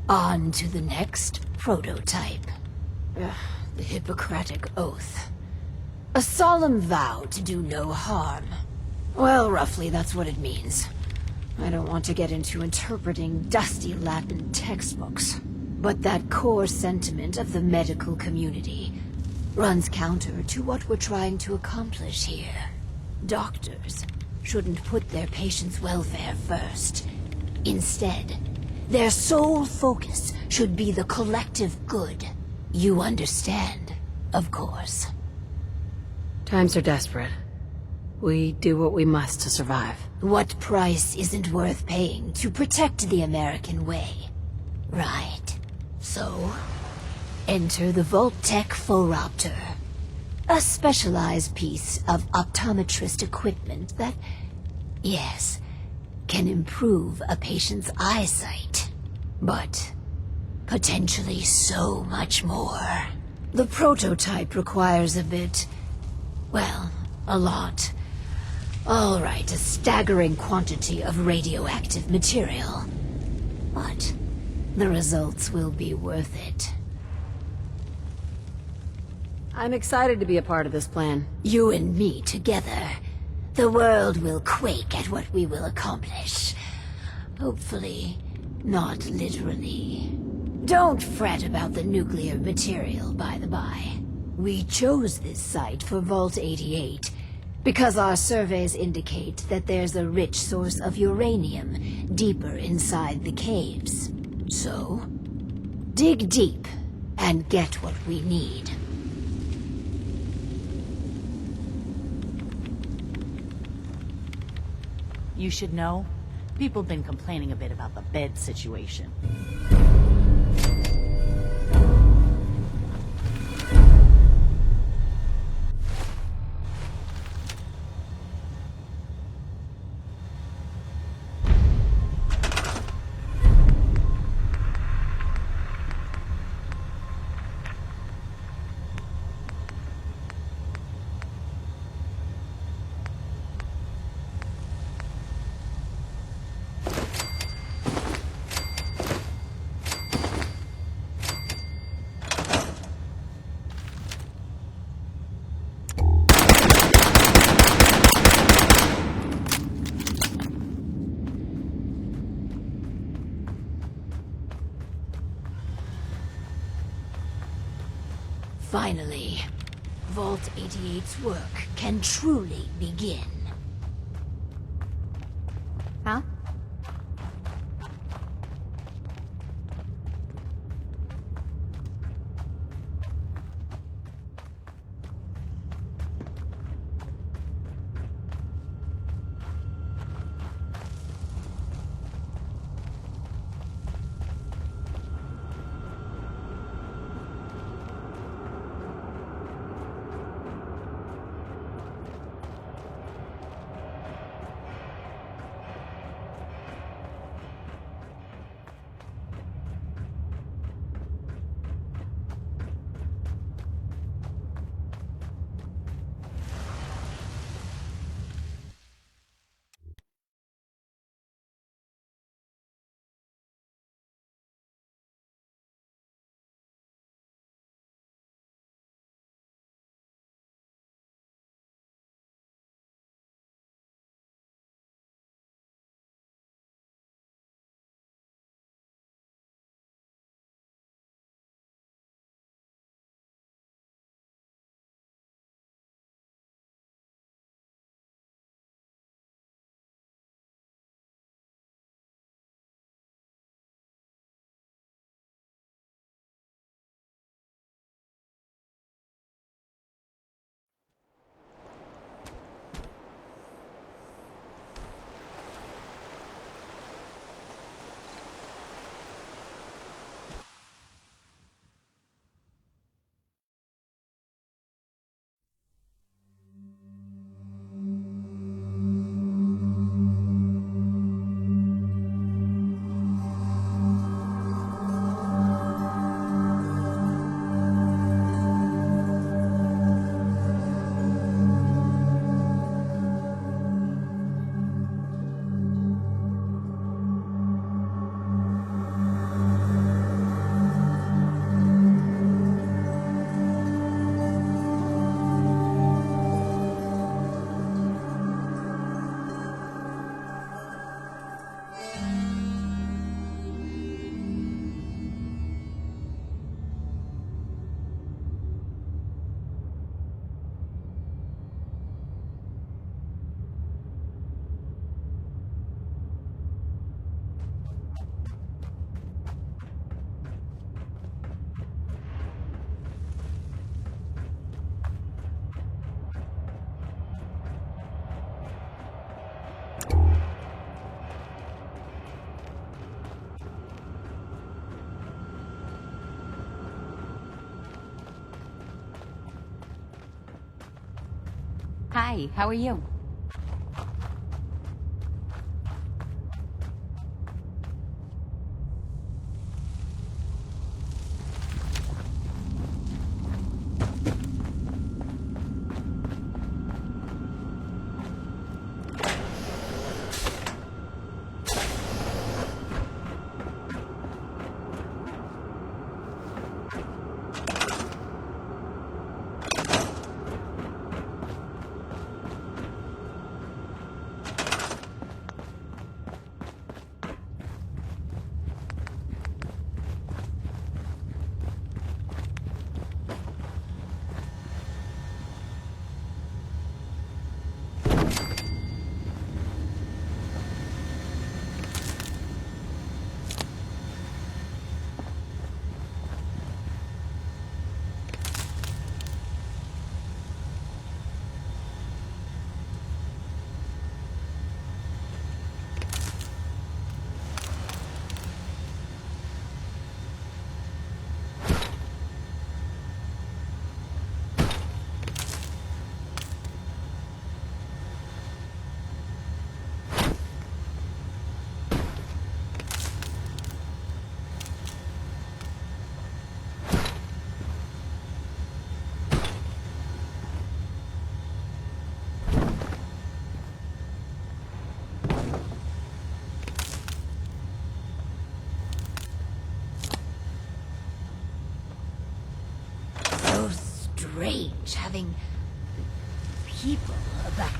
S4: On to the next prototype. The Hippocratic Oath. A solemn vow to do no harm. Well, roughly that's what it means. I don't want to get into interpreting dusty Latin textbooks, but that core sentiment of the medical community runs counter to what we're trying to accomplish here. Doctors shouldn't put their patients' welfare first. Instead, their sole focus should be the collective good. You understand, of course.
S5: Times are desperate. We do what we must to survive.
S4: What price isn't worth paying to protect the American way? Right. So, enter the Vault-Tec Phoropter. A specialized piece of optometrist equipment that, yes, can improve a patient's eyesight. But potentially so much more. The prototype requires a bit, well, a lot All right, a staggering quantity of radioactive material. But the results will be worth it.
S5: I'm excited to be a part of this plan.
S4: You and me together. The world will quake at what we will accomplish. Hopefully, not literally. Don't fret about the nuclear material, by the by. We chose this site for Vault 88 because our surveys indicate that there's a rich source of uranium deeper inside the caves. So, dig deep and get what we need.
S6: You should know, people have been complaining a bit about the bed situation.
S4: Finally, Vault 88's work can truly begin.
S5: Huh?
S10: Hi, how are you?
S4: strange having people about.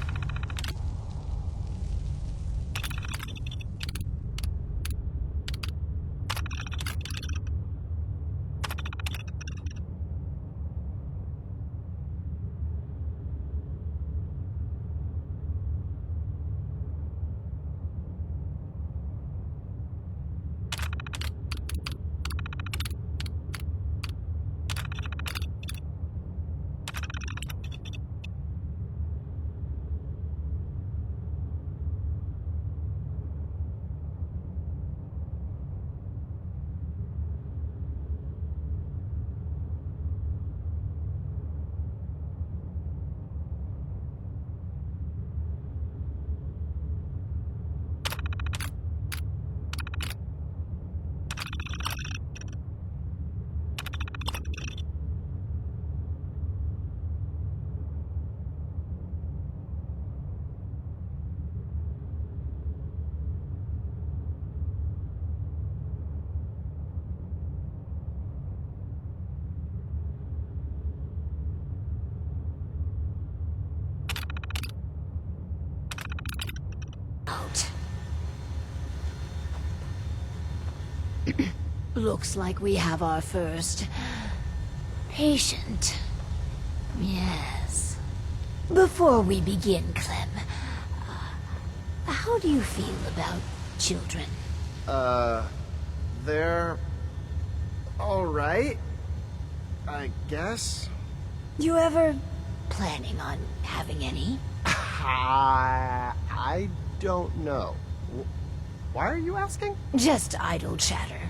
S4: Looks like we have our first patient. Yes. Before we begin, Clem, how do you feel about children?
S8: They're all right, I guess.
S4: You ever planning on having any?
S8: I don't know. Why are you asking?
S4: Just idle chatter.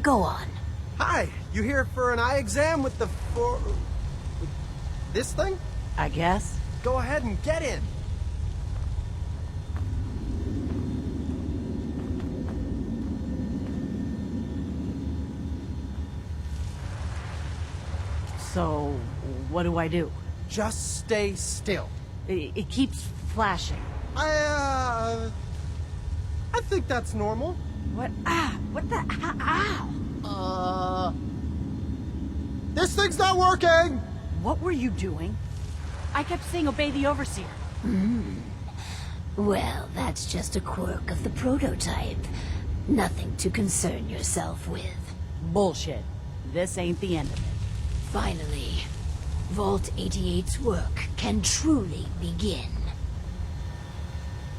S4: Go on.
S8: Hi, you here for an eye exam with the this thing?
S6: I guess.
S8: Go ahead and get in.
S6: So, what do I do?
S8: Just stay still.
S6: It keeps flashing.
S8: I think that's normal.
S6: What? What the? Ow!
S8: This thing's not working!
S6: What were you doing? I kept saying obey the overseer.
S4: Well, that's just a quirk of the prototype. Nothing to concern yourself with.
S6: Bullshit. This ain't the end of it.
S4: Finally, Vault 88's work can truly begin.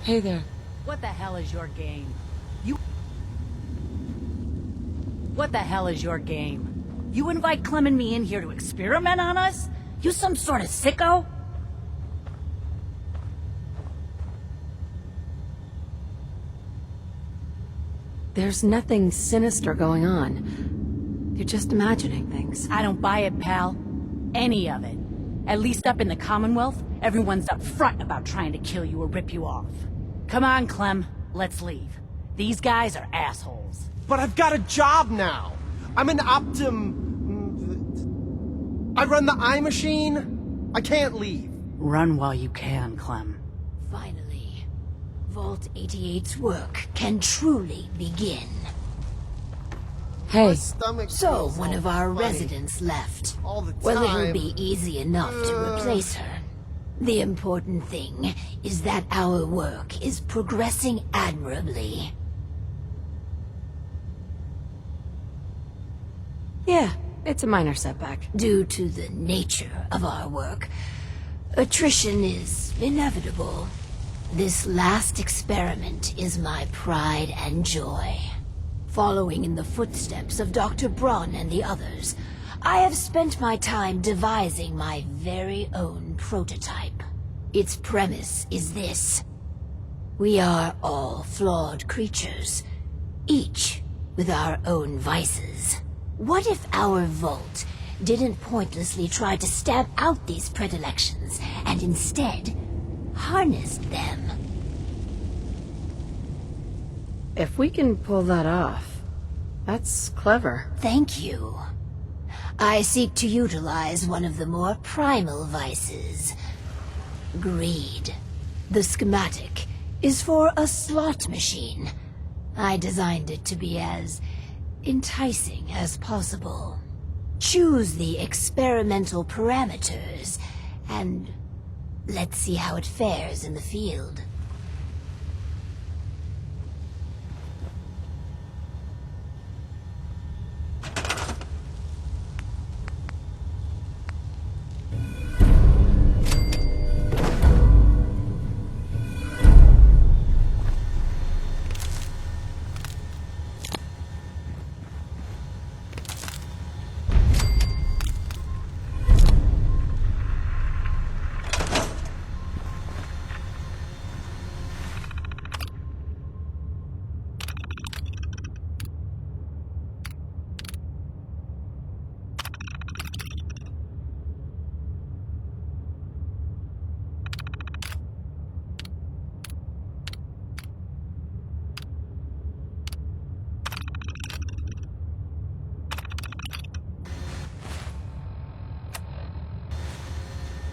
S5: Hey there.
S6: What the hell is your game? What the hell is your game? You invite Clem and me in here to experiment on us? You some sort of sicko?
S5: There's nothing sinister going on. You're just imagining things.
S6: I don't buy it, pal. Any of it. At least up in the Commonwealth, everyone's up front about trying to kill you or rip you off. Come on, Clem. Let's leave. These guys are assholes.
S8: But I've got a job now. I'm an I run the eye machine. I can't leave.
S6: Run while you can, Clem.
S4: Finally, Vault 88's work can truly begin.
S8: My
S5: Hey,
S8: stomach
S4: So,
S8: feels
S4: one
S8: all
S4: of our
S8: funny
S4: residents left.
S8: all the time.
S4: Well, it'll be easy enough to replace her. The important thing is that our work is progressing admirably.
S5: yeah, it's a minor setback.
S4: Due to the nature of our work, attrition is inevitable. This last experiment is my pride and joy. Following in the footsteps of Dr. Braun and the others, I have spent my time devising my very own prototype. Its premise is this. We are all flawed creatures, each with our own vices. What if our Vault didn't pointlessly try to stamp out these predilections, and instead harnessed them?
S5: If we can pull that off, that's clever.
S4: Thank you. I seek to utilize one of the more primal vices. Greed. The schematic is for a slot machine. I designed it to be as enticing as possible. Choose the experimental parameters, and let's see how it fares in the field.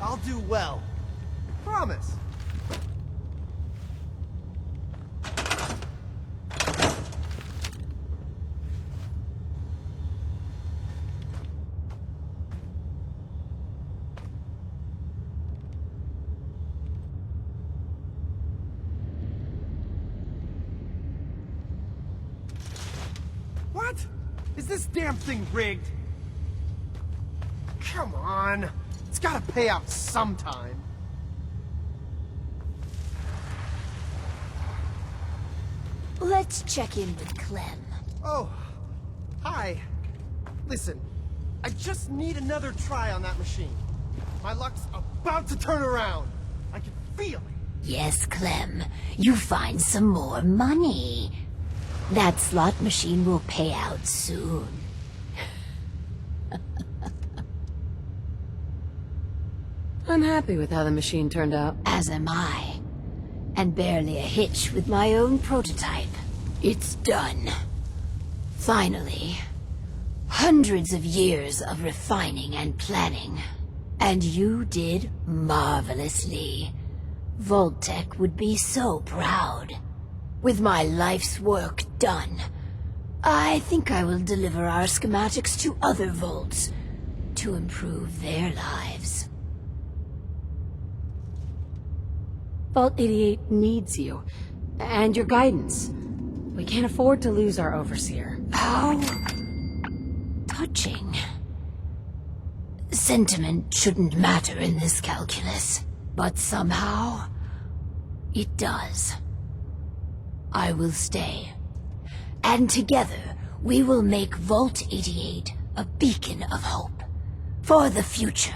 S8: I'll do well. Promise. What? Is this damn thing rigged? Come on. It's gotta pay out sometime.
S4: Let's check in with Clem.
S8: Oh, hi. Listen, I just need another try on that machine. My luck's about to turn around. I can feel it.
S4: Yes, Clem. You find some more money. That slot machine will pay out soon.
S5: I'm happy with how the machine turned out.
S4: As am I. And barely a hitch with my own prototype. It's done. Finally. Hundreds of years of refining and planning. And you did marvelously. Vault-Tec would be so proud. With my life's work done, I think I will deliver our schematics to other vaults to improve their lives.
S5: Vault 88 needs you. And your guidance. We can't afford to lose our overseer.
S4: How touching. Sentiment shouldn't matter in this calculus, but somehow it does. I will stay. And together we will make Vault 88 a beacon of hope for the future.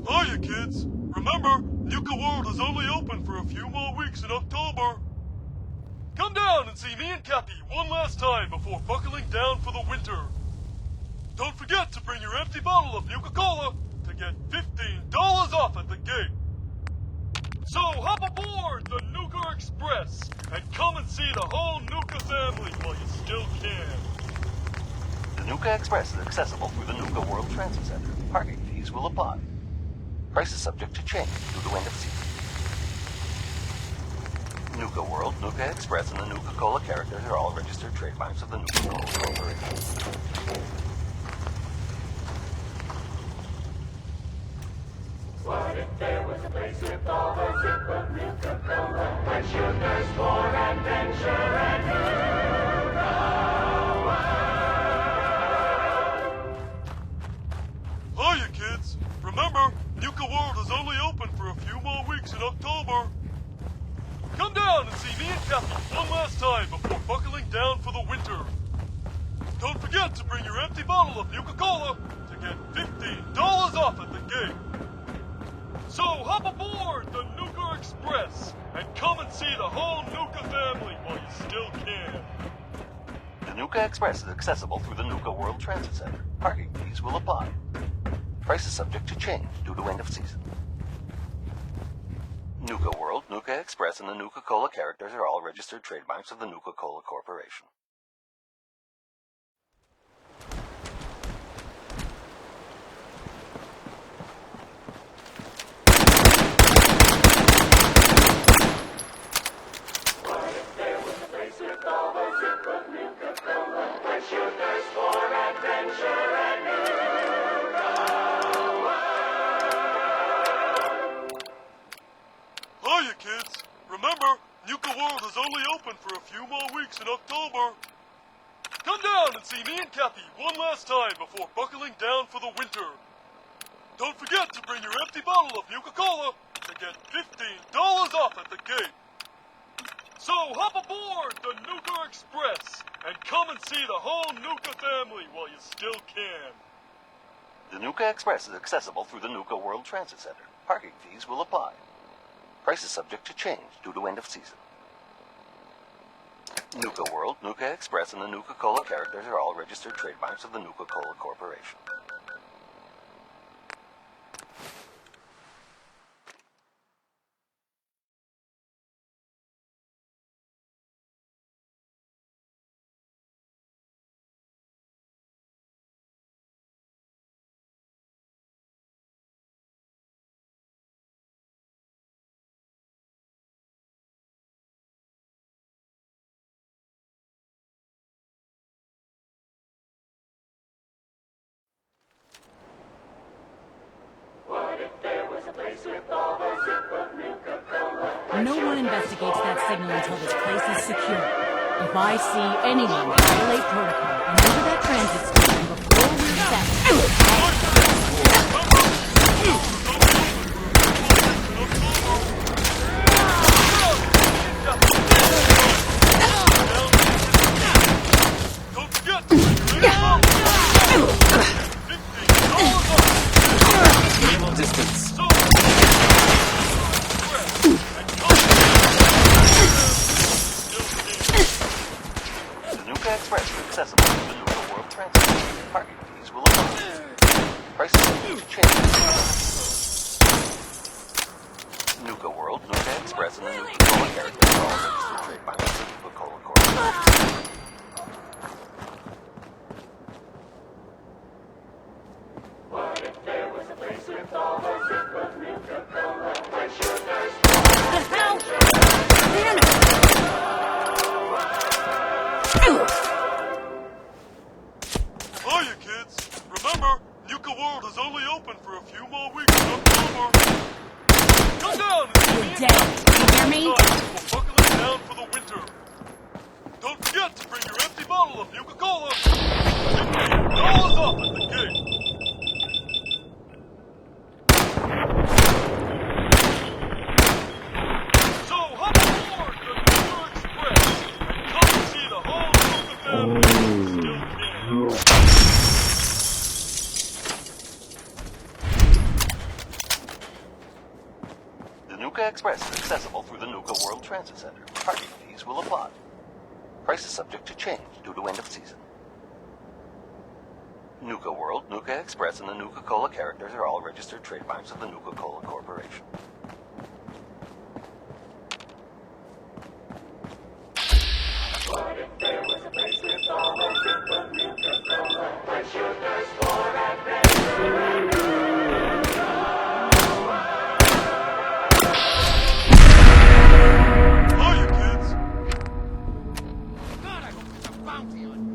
S10: Hiya, kids. Remember, Nuka World is only open for a few more weeks in October. Come down and see me and Cappy one last time before buckling down for the winter. Don't forget to bring your empty bottle of Nuka-Cola to get $15 off at the gate. So hop aboard the Nuka Express and come and see the whole Nuka family while you still can.
S11: The Nuka Express is accessible through the Nuka World Transit Center. Parking fees will apply. Price is subject to change due to end of season. Nuka World, Nuka Express, and the Nuka-Cola characters are all registered trademarks of the Nuka-Cola Corporation.
S3: What if there was a place with all the zip of Nuka-Cola, where sugar's for adventure and
S10: Hiya, kids. Remember, Nuka World is only open for a few more weeks in October. Come down and see me and Cappy one last time before buckling down for the winter. Don't forget to bring your empty bottle of Nuka-Cola to get $15 off at the gate. So hop aboard the Nuka Express and come and see the whole Nuka family while you still can.
S11: The Nuka Express is accessible through the Nuka World Transit Center. Parking fees will apply. Price is subject to change due to end of season. Nuka World, Nuka Express, and the Nuka-Cola characters are all registered trademarks of the Nuka-Cola Corporation.
S10: Hiya, kids. Remember, Nuka World is only open for a few more weeks in October. Come down and see me and Cappy one last time before buckling down for the winter. Don't forget to bring your empty bottle of Nuka-Cola to get $15 off at the gate. So hop aboard the Nuka Express and come and see the whole Nuka family while you still can.
S11: The Nuka Express is accessible through the Nuka World Transit Center. Parking fees will apply. Price is subject to change due to end of season. Nuka World, Nuka Express, and the Nuka-Cola characters are all registered trademarks of the Nuka-Cola Corporation.
S6: No one investigates that signal until this place is secure. If I see anyone violate protocol and enter that transit station before we're
S7: Distance.
S11: The Nuka Express is accessible through the Nuka World Transit Center. Parking fees will apply. Price is subject to change. Nuka World, Nuka Express, and the Nuka-Cola characters are all registered trademarks of the Nuka-Cola Corporation.
S10: Hiya, kids. Remember, Nuka World is only open for a few more weeks in October. Come down and see me and
S6: dead. You hear me?
S10: before buckling down for the winter. Don't forget to bring your empty bottle of Nuka-Cola. $15 off at the gate.
S11: Nuka Express is accessible through the Nuka World Transit Center. Parking fees will apply. Price is subject to change due to end of season. Nuka World, Nuka Express, and the Nuka-Cola characters are all registered trademarks of the Nuka-Cola Corporation.
S10: Hiya, kids!
S8: God, I hope there's a bounty on you.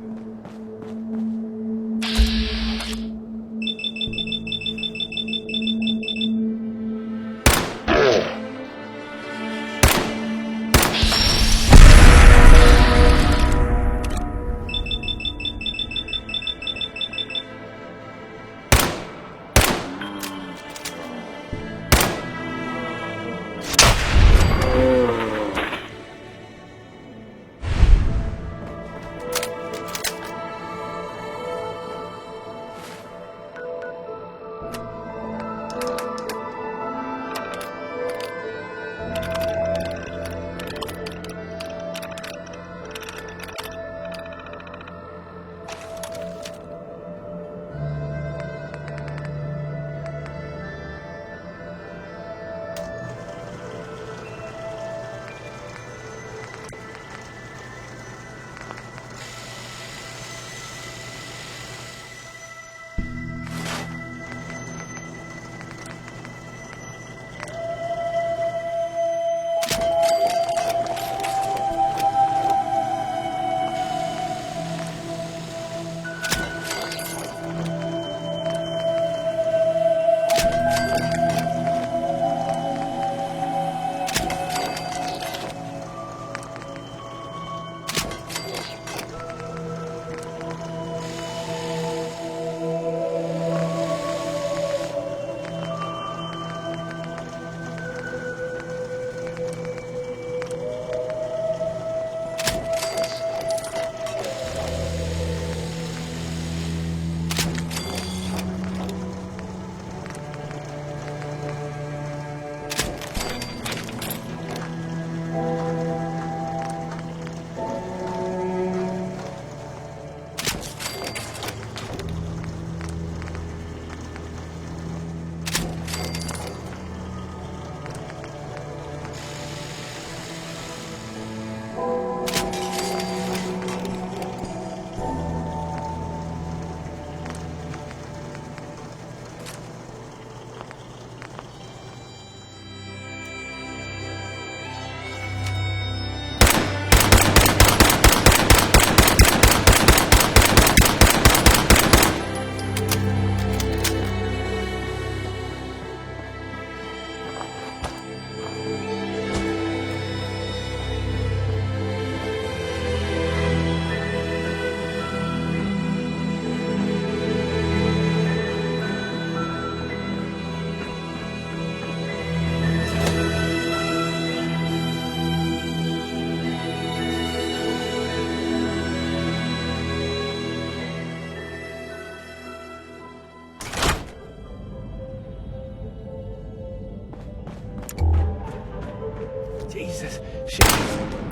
S12: Jesus, shit.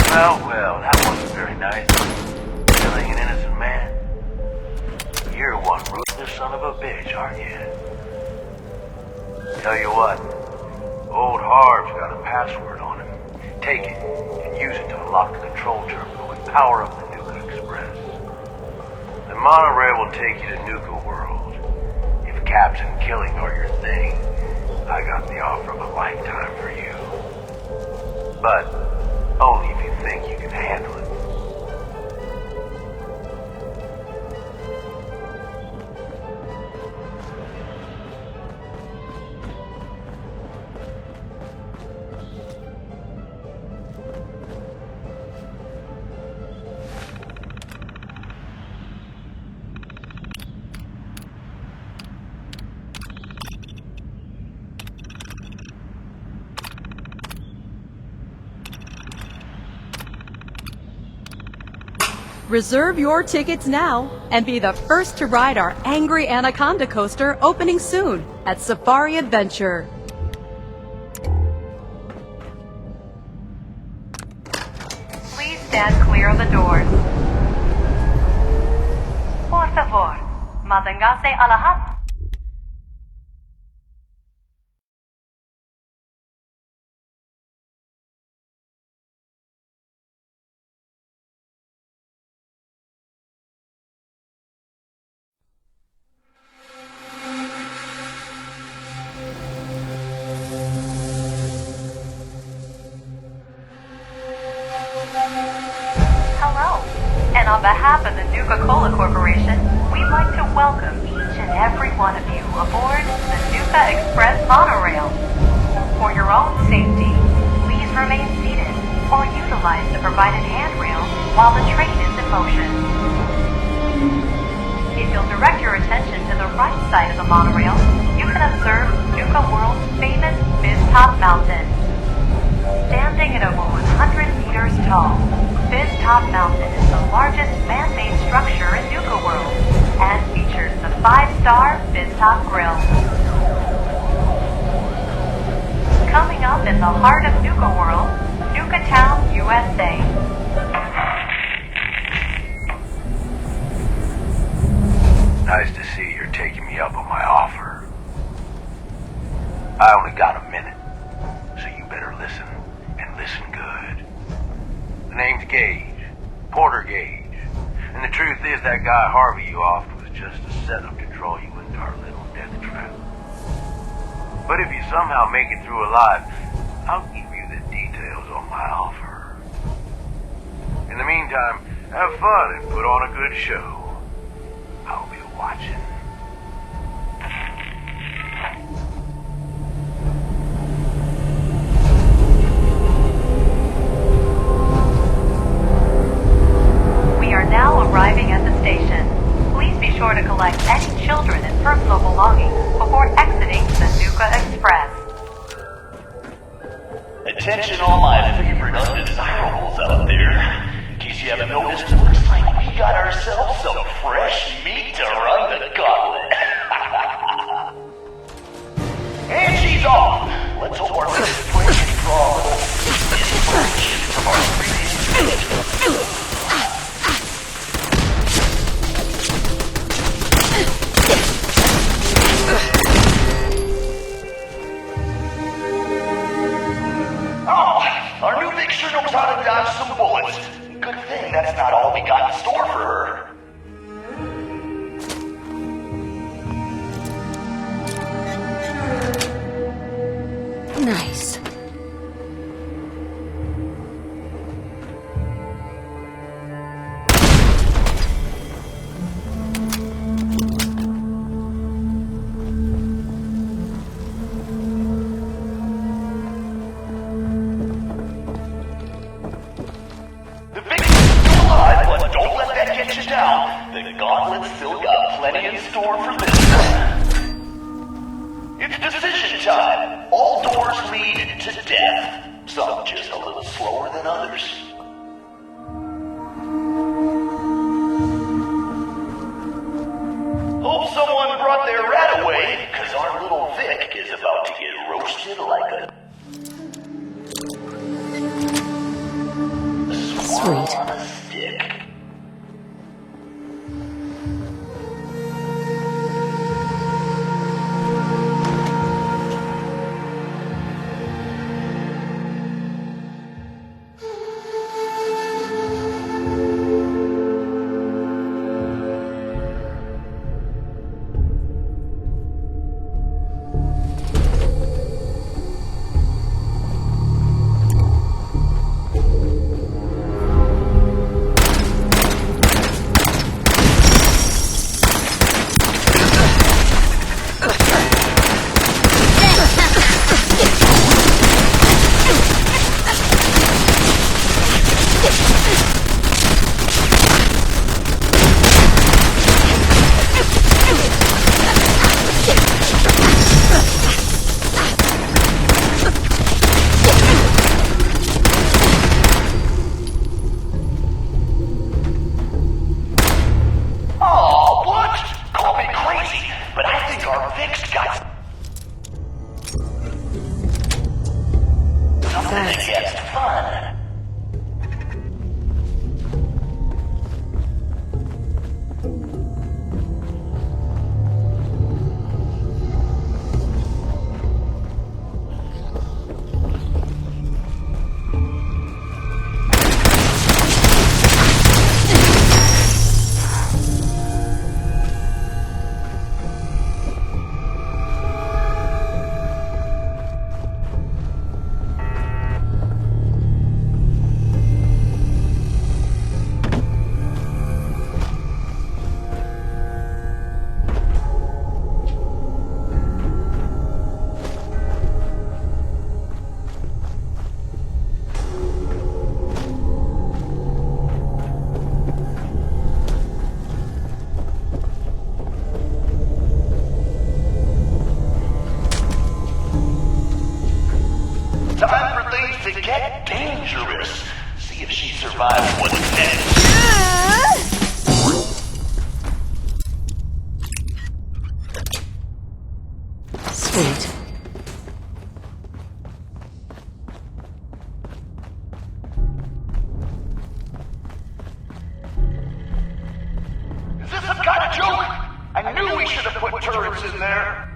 S13: Well, that wasn't very nice. Killing an innocent man. You're one ruthless son of a bitch, aren't you? Tell you what, old Harv's got a password on him. Take it and use it to unlock the control terminal and power up the Nuka Express. The monorail will take you to Nuka World. If Caps and killing are your thing, I got the offer of a lifetime for you. But only if you think you can handle it.
S14: Reserve your tickets now and be the first to ride our Angry Anaconda coaster opening soon at Safari Adventure.
S12: stand clear of the doors. Por favor, manténgase alejado. Hello, and on behalf of the Nuka-Cola Corporation, we'd like to welcome each and every one of you aboard the Nuka Express monorail. For your own safety, please remain seated or utilize the provided handrail while the train is in motion. If you'll direct your attention to the right side of the monorail, you can observe Nuka World's famous Fizz-Top Mountain. Standing at over 100 meters tall, Fizz-Top Mountain is the largest man-made structure in Nuka World and features the 5-star Fizz-Top Grill. Coming up in the heart of Nuka World, Nuka Town, USA.
S13: Nice to see you're taking me up on my offer. I only got a minute, so you better listen, and listen good. The name's Gage, Porter Gage, and the truth is that guy Harvey you offed was just a setup to draw you into our little death trap. But if you somehow make it through alive, I'll give you the details on my offer. In the meantime, have fun and put on a good show. I'll be watching.
S12: We are now arriving at the station. Please be sure to collect any children and personal belongings before exiting the Nuka Express.
S15: Attention all my favorite undesirables out there. In case you haven't noticed, looks like we got ourselves some fresh meat to run the gauntlet. And she's off! Let's hope our little friend can draw a little inspiration from our previous Oh, our new fixture knows how to dodge some bullets. Good thing that's not all we got in store for her.
S4: Nice.
S15: The victim's still alive, but don't let that get you down. The gauntlet's still got plenty in store for this one. It's decision time. All doors lead to death. Some just a little slower than others. Hope someone brought their rat away, because our little Vic is about to get roasted like a
S4: Sweet.
S15: on a stick. dangerous. See if she survives what's next.
S5: Sweet.
S15: Is this some kind of joke? I knew we should have put turrets in there.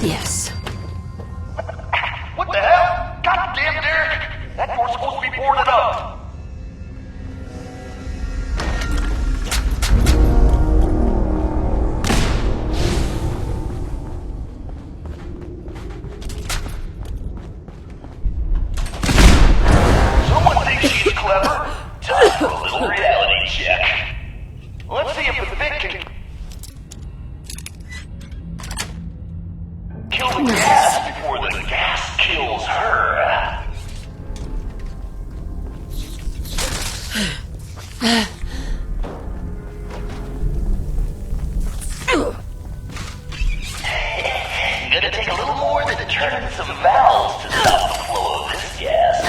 S5: Yes.
S15: What the hell? Goddamn, Derek! That door's supposed to be boarded up. Someone thinks she's clever. Time for a little reality check. Let's see if the Vic can kill the gas before the gas kills her. Gonna take a little more than turning some valves to stop the flow of this gas.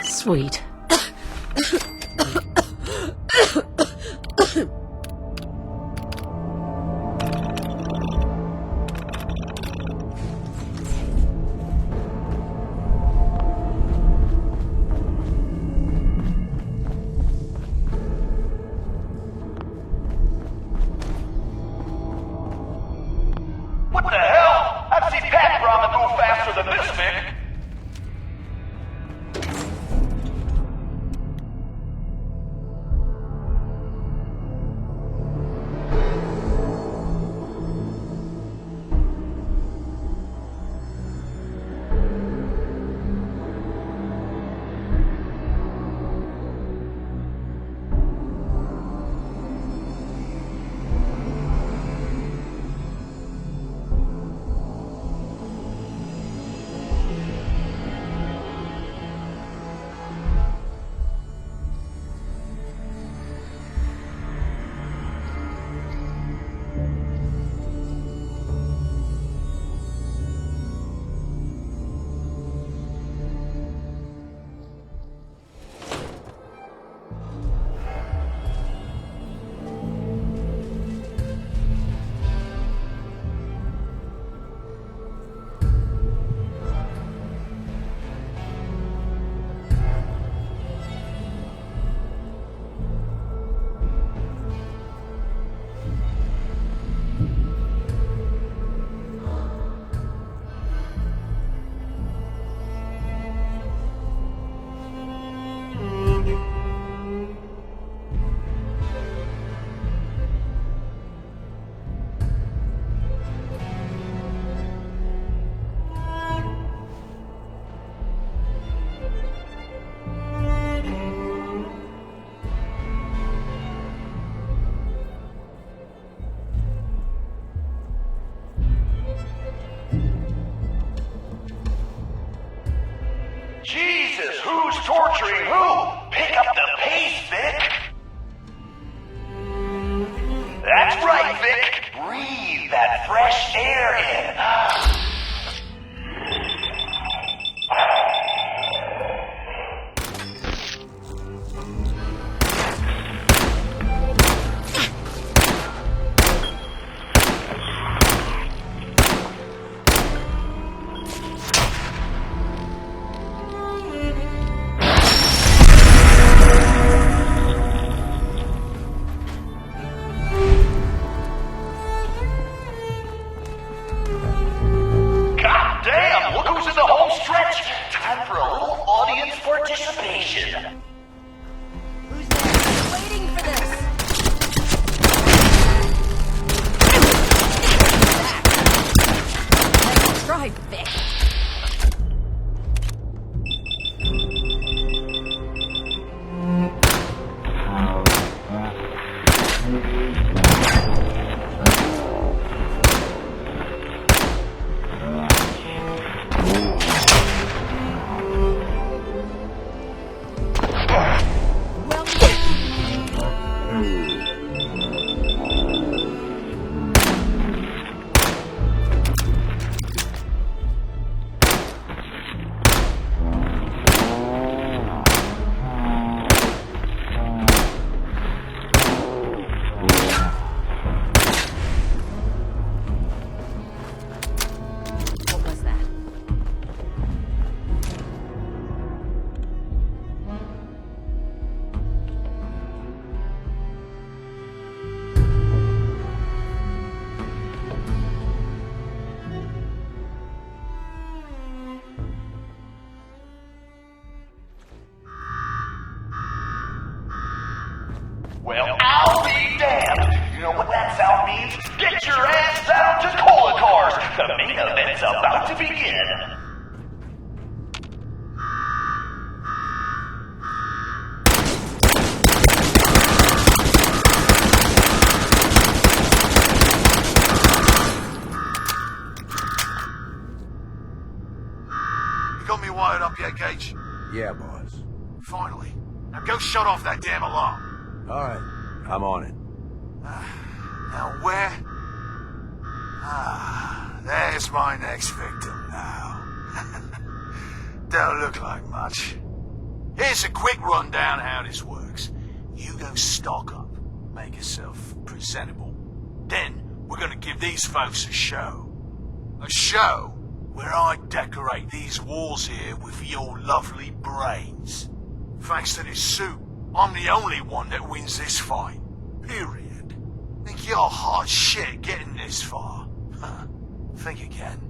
S5: Sweet.
S15: What the hell? I've seen Pat Ramen move faster than this, Vic. Jesus, who's torturing who? Pick up the pace, Vic. That's right, Vic. Breathe that fresh air in. Well, I'll be damned. You know what that sound means? Get your ass down to Cola Cars. The main event's about to begin.
S16: You got me wired up yet, Gage?
S7: Yeah, boss.
S16: Finally. Now go shut off that damn alarm.
S7: All right, I'm on it.
S16: Now where? There's my next victim now. Don't look like much. Here's a quick rundown how this works. You go stock up, make yourself presentable. Then we're gonna give these folks a show. A show where I decorate these walls here with your lovely brains. Thanks to this suit, I'm the only one that wins this fight. Period. Think you're hot shit getting this far? Think again.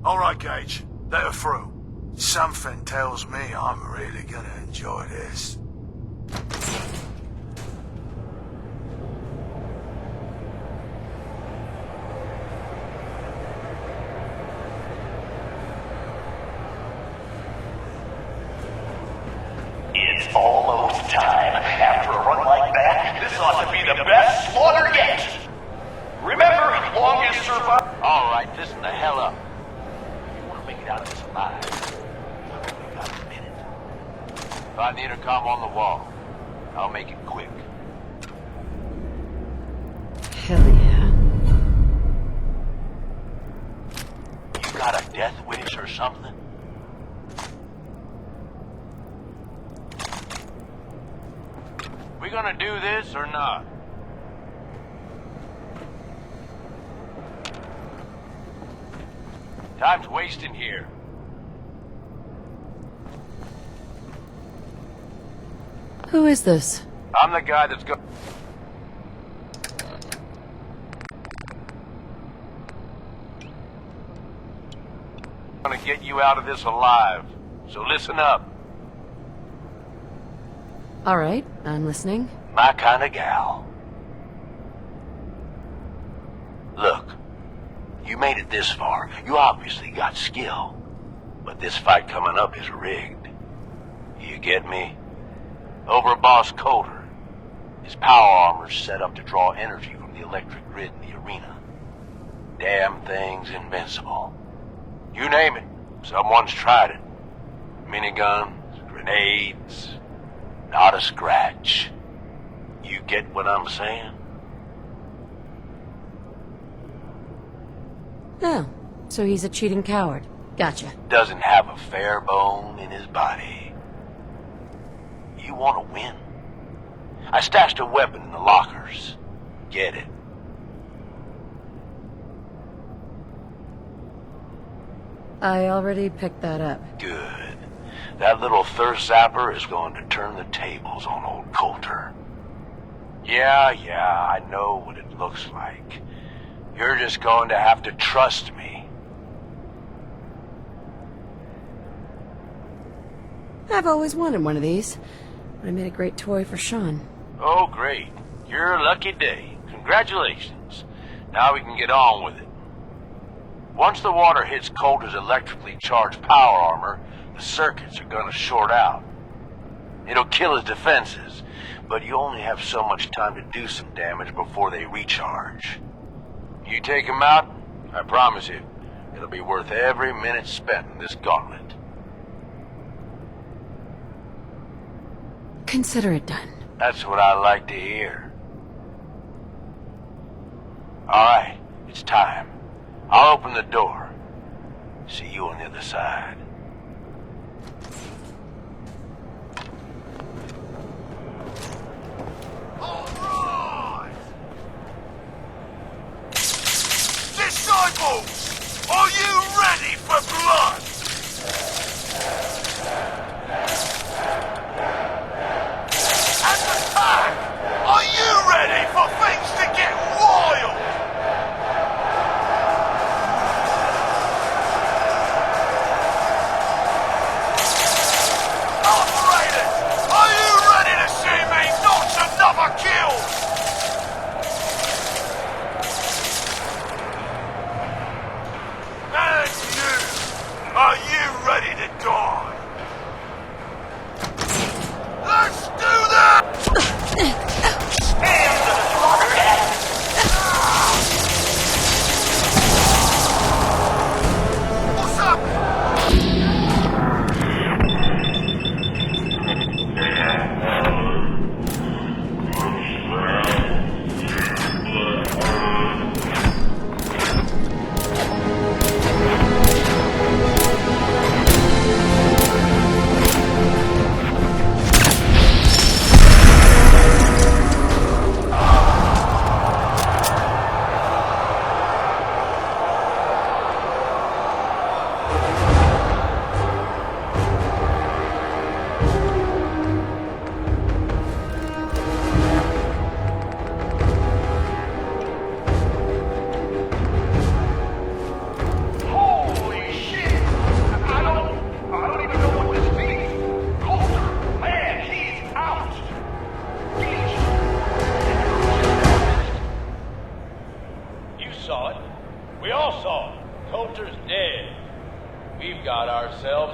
S16: Alright, Gage. Let her through. Something tells me I'm really gonna enjoy this.
S15: It's almost time. After a run like that, this ought to be the best slaughter yet. Remember, longest survivor.
S13: Alright, listen the hell up. You want to make it out of this alive? I've only got a minute. Find the intercom on the wall. I'll make it quick.
S5: Hell yeah.
S13: You got a death wish or something? We gonna do this or not? Time's wasting here.
S5: Who is this?
S13: I'm the guy that's gonna get you out of this alive. So listen up.
S5: All right, I'm listening.
S13: My kind of gal. Look, you made it this far. You obviously got skill. But this fight coming up is rigged. You get me? Over Boss Coulter. His power armor's set up to draw energy from the electric grid in the arena. Damn thing's invincible. You name it, someone's tried it. Miniguns, grenades, not a scratch. You get what I'm saying?
S5: Oh, so he's a cheating coward. Gotcha.
S13: Doesn't have a fair bone in his body. You want to win? I stashed a weapon in the lockers. Get it.
S5: I already picked that up.
S13: Good. That little thirst zapper is going to turn the tables on old Coulter. Yeah, I know what it looks like. You're just going to have to trust me.
S5: I've always wanted one of these. I made a great toy for Sean.
S13: Oh, great. You're a lucky day. Congratulations. Now we can get on with it. Once the water hits Coulter's electrically charged power armor, the circuits are gonna short out. It'll kill his defenses, but you only have so much time to do some damage before they recharge. You take him out, I promise you, it'll be worth every minute spent in this gauntlet.
S5: Consider it done.
S13: That's what I like to hear. Alright, it's time. I'll open the door. See you on the other side.
S16: Alright! Disciples! Are you ready for blood? And attack! Are you ready for things to get wild?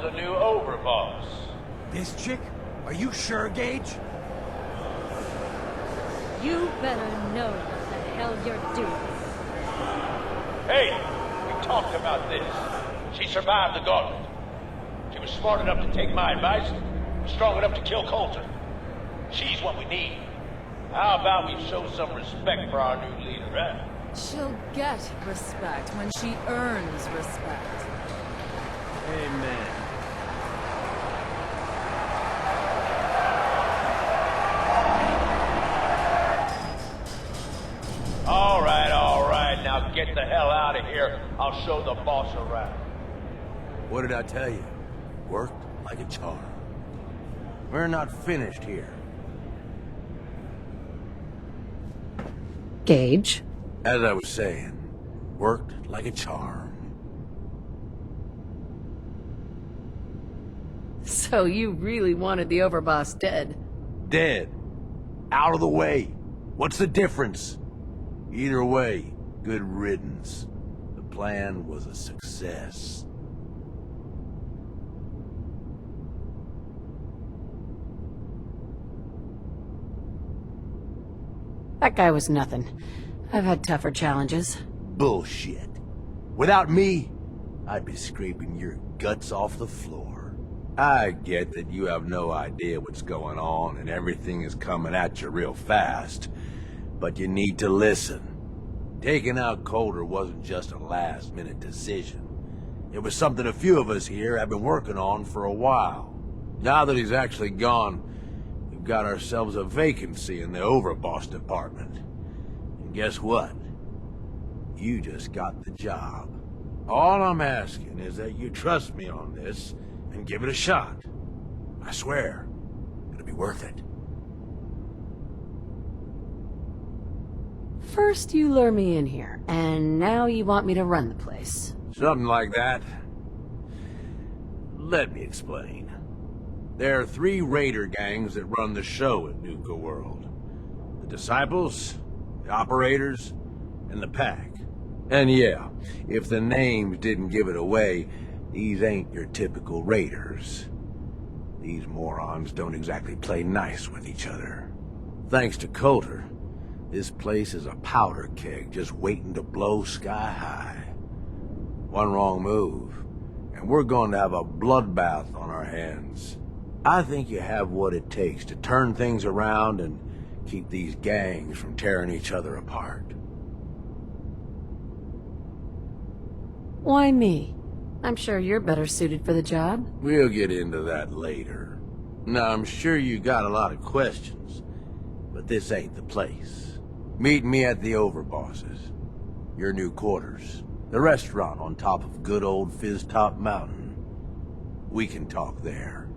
S13: the new overboss.
S17: This chick? Are you sure, Gage?
S2: You better know what the hell you're doing.
S13: Hey, we talked about this. She survived the gauntlet. She was smart enough to take my advice, strong enough to kill Coulter. She's what we need. How about we show some respect for our new leader, right?
S18: She'll get respect when she earns respect.
S8: Amen.
S13: All right, now get the hell out of here. I'll show the boss around.
S17: What did I tell you? Worked like a charm. We're not finished here.
S5: Gage?
S17: As I was saying, worked like a charm.
S5: So you really wanted the overboss dead?
S17: Dead. Out of the way. What's the difference? Either way, good riddance. The plan was a success.
S5: That guy was nothing. I've had tougher challenges.
S17: Bullshit. Without me, I'd be scraping your guts off the floor. I get that you have no idea what's going on and everything is coming at you real fast, but you need to listen. Taking out Coulter wasn't just a last-minute decision. It was something a few of us here have been working on for a while. Now that he's actually gone, we've got ourselves a vacancy in the overboss department. And guess what? You just got the job. All I'm asking is that you trust me on this and give it a shot. I swear, it'll be worth it.
S5: First you lure me in here, and now you want me to run the place.
S17: Something like that. Let me explain. There are 3 raider gangs that run the show at Nuka World. The Disciples, the Operators, and the Pack. And yeah, if the names didn't give it away, these ain't your typical raiders. These morons don't exactly play nice with each other. Thanks to Coulter, this place is a powder keg just waiting to blow sky high. One wrong move, and we're going to have a bloodbath on our hands. I think you have what it takes to turn things around and keep these gangs from tearing each other apart.
S5: Why me? I'm sure you're better suited for the job.
S17: We'll get into that later. Now, I'm sure you got a lot of questions, but this ain't the place. Meet me at the Overbosses, your new quarters, the restaurant on top of good old Fizztop Mountain. We can talk there.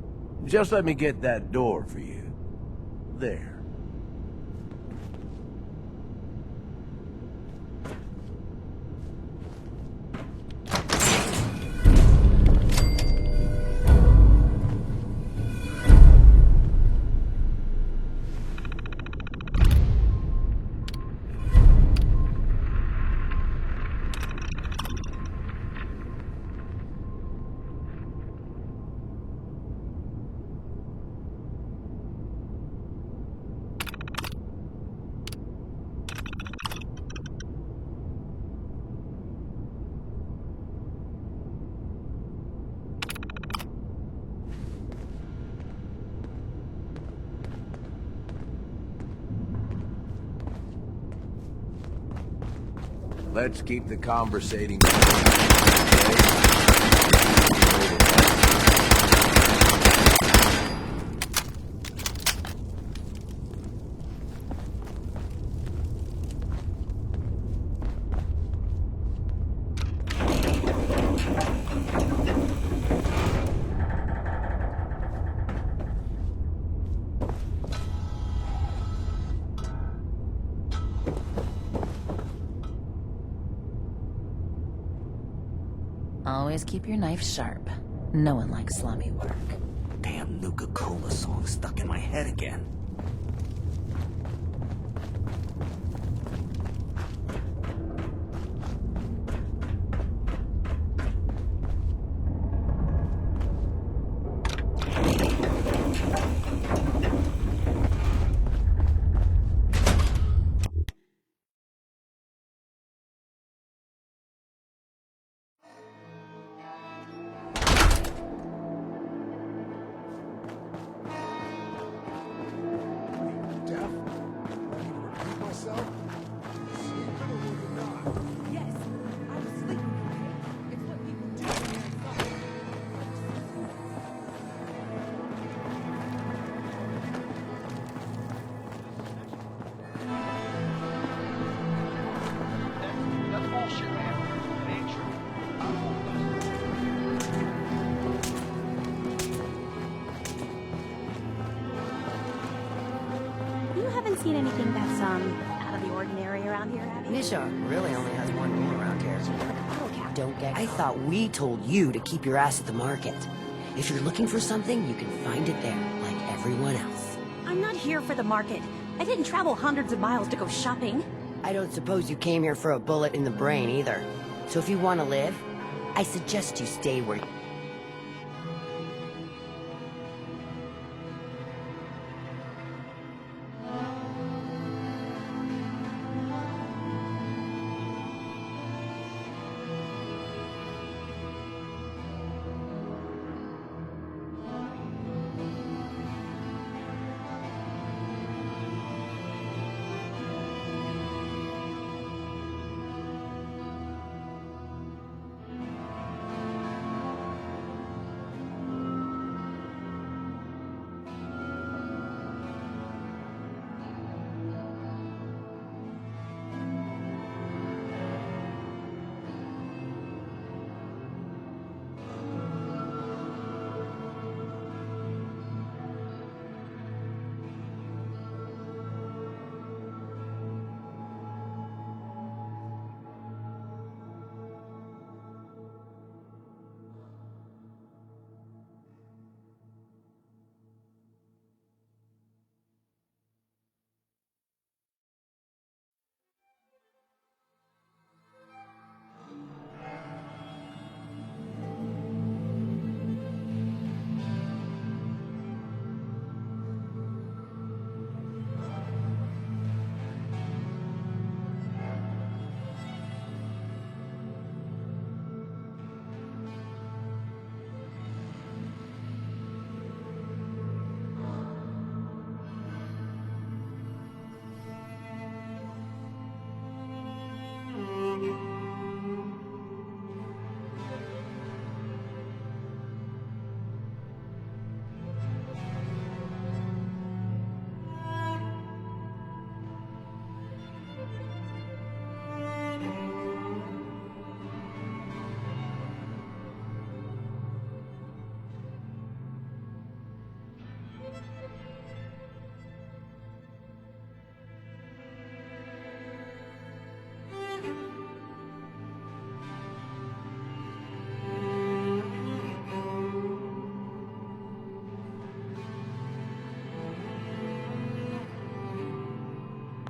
S17: Just let me get that door for you. There. Let's keep the conversating going.
S19: Always keep your knife sharp. No one likes slummy work.
S20: Damn Nuka-Cola song stuck in my head again.
S21: haven't seen anything that's, out of the ordinary around here, have you?
S22: Nisha really only has one rule around here. Don't get... I thought we told you to keep your ass at the market. If you're looking for something, you can find it there, like everyone else.
S21: I'm not here for the market. I didn't travel hundreds of miles to go shopping.
S22: I don't suppose you came here for a bullet in the brain, either. So if you want to live, I suggest you stay where...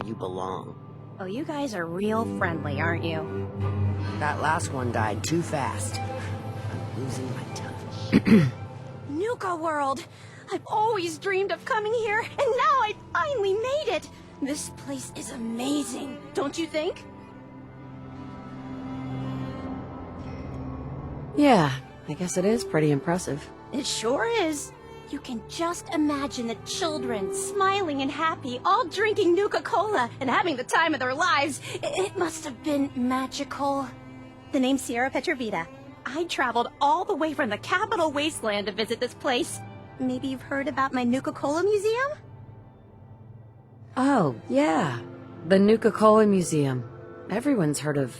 S22: You belong.
S21: Oh, you guys are real friendly, aren't you?
S22: That last one died too fast. I'm losing my touch.
S21: Nuka World! I've always dreamed of coming here, and now I finally made it! This place is amazing, don't you think?
S5: Yeah, I guess it is pretty impressive.
S21: It sure is. You can just imagine the children, smiling and happy, all drinking Nuka-Cola and having the time of their lives. It must have been magical. The name's Sierra Petrovita. I traveled all the way from the capital wasteland to visit this place. Maybe you've heard about my Nuka-Cola museum?
S5: Oh, yeah. The Nuka-Cola Museum. Everyone's heard of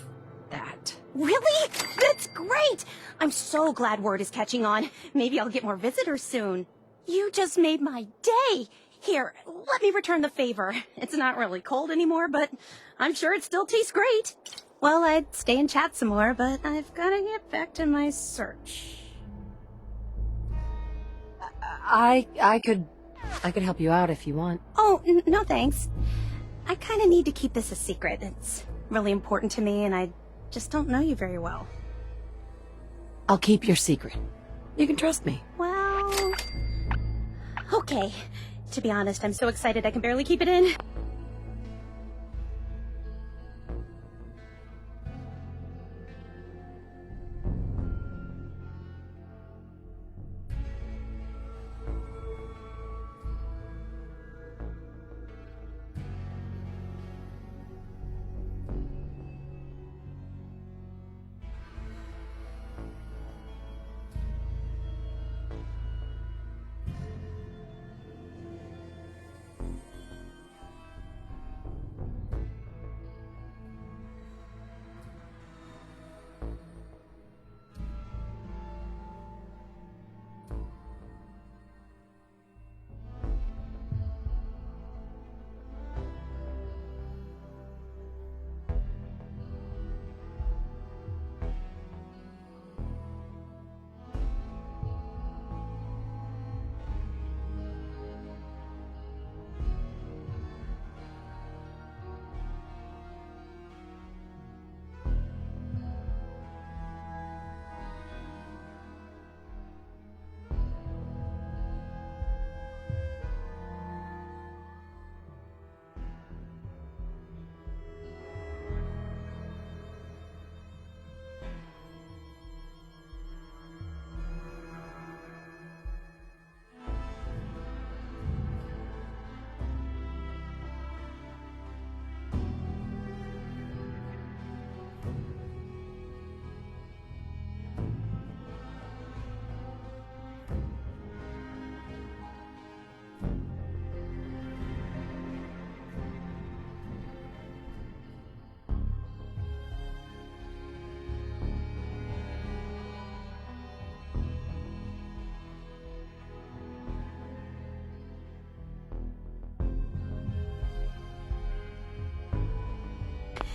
S5: that.
S21: Really? That's great! I'm so glad word is catching on. Maybe I'll get more visitors soon. You just made my day! Here, let me return the favor. It's not really cold anymore, but I'm sure it still tastes great. Well, I'd stay and chat some more, but I've gotta get back to my search.
S5: I could help you out if you want.
S21: Oh, no thanks. I kinda need to keep this a secret. It's really important to me, and I just don't know you very well.
S5: I'll keep your secret. You can trust me.
S21: Well... okay. To be honest, I'm so excited I can barely keep it in.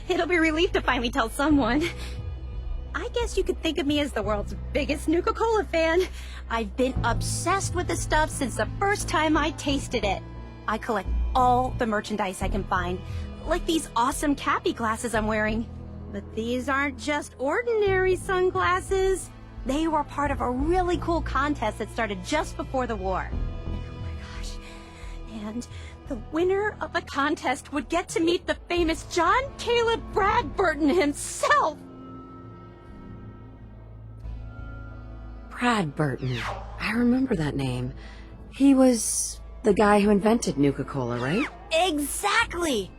S21: It'll be a relief to finally tell someone. I guess you could think of me as the world's biggest Nuka-Cola fan. I've been obsessed with the stuff since the first time I tasted it. I collect all the merchandise I can find, like these awesome Cappy glasses I'm wearing. But these aren't just ordinary sunglasses. They were part of a really cool contest that started just before the war. Oh my gosh. And the winner of the contest would get to meet the famous John Caleb Bradburton himself.
S5: Bradburton. I remember that name. He was the guy who invented Nuka-Cola, right?
S21: Exactly!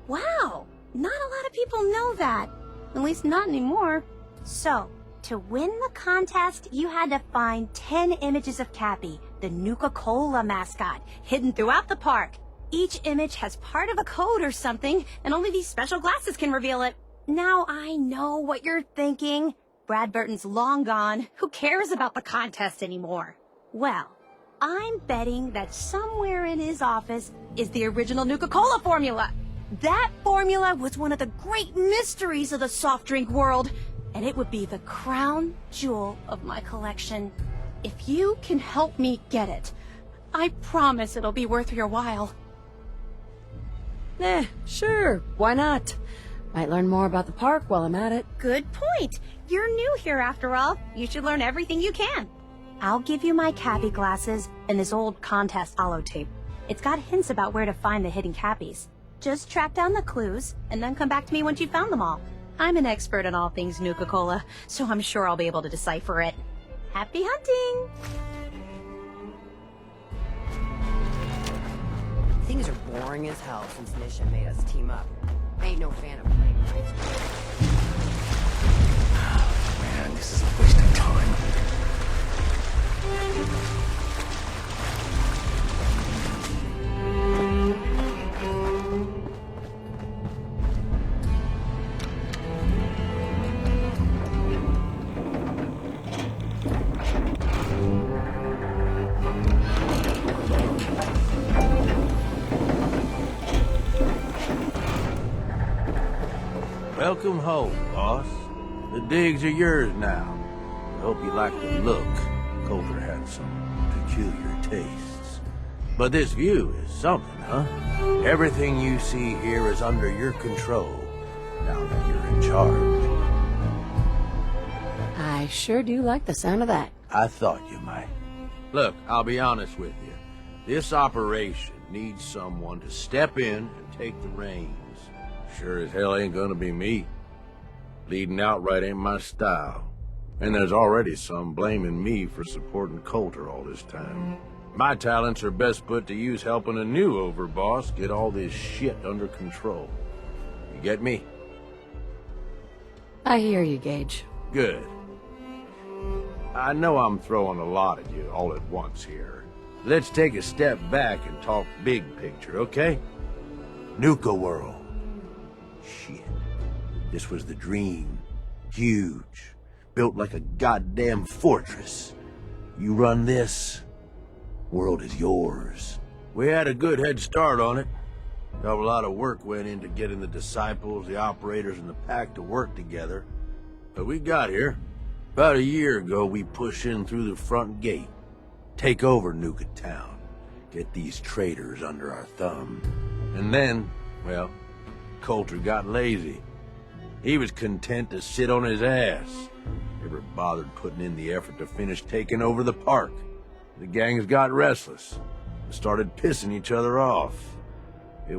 S21: Wow, not a lot of people know that. At least not anymore. So, to win the contest, you had to find 10 images of Cappy, the Nuka-Cola mascot, hidden throughout the park. Each image has part of a code or something, and only these special glasses can reveal it. Now I know what you're thinking. Bradburton's long gone. Who cares about the contest anymore? Well, I'm betting that somewhere in his office is the original Nuka-Cola formula. That formula was one of the great mysteries of the soft drink world, and it would be the crown jewel of my collection. If you can help me get it, I promise it'll be worth your while.
S5: Sure, why not? Might learn more about the park while I'm at it.
S21: Good point. You're new here after all. You should learn everything you can. I'll give you my Cappy glasses and this old contest holotape. It's got hints about where to find the hidden Cappies. Just track down the clues, and then come back to me once you've found them all. I'm an expert in all things Nuka-Cola, so I'm sure I'll be able to decipher it. Happy hunting!
S22: Things are boring as hell since Nisha made us team up. I ain't no fan of playing nice.
S17: Man, this is a waste of time. Welcome home, boss. The digs are yours now. I hope you like the look. Coulter had some peculiar tastes. But this view is something, huh? Everything you see here is under your control, now that you're in charge.
S5: I sure do like the sound of that.
S17: I thought you might. Look, I'll be honest with you. This operation needs someone to step in and take the reins. Sure as hell ain't gonna be me. Leading outright ain't my style. And there's already some blaming me for supporting Coulter all this time. My talents are best put to use helping a new overboss get all this shit under control. You get me?
S5: I hear you, Gage.
S17: Good. I know I'm throwing a lot at you all at once here. Let's take a step back and talk big picture, okay? Nuka World. Shit. This was the dream. Huge. Built like a goddamn fortress. You run this, world is yours. We had a good head start on it. A lot of work went into getting the disciples, the operators, and the pack to work together. But we got here. About a year ago, we pushed in through the front gate. Take over Nuka Town. Get these traitors under our thumb. And then, well, Coulter got lazy. He was content to sit on his ass. Never bothered putting in the effort to finish taking over the park. The gangs got restless and started pissing each other off. It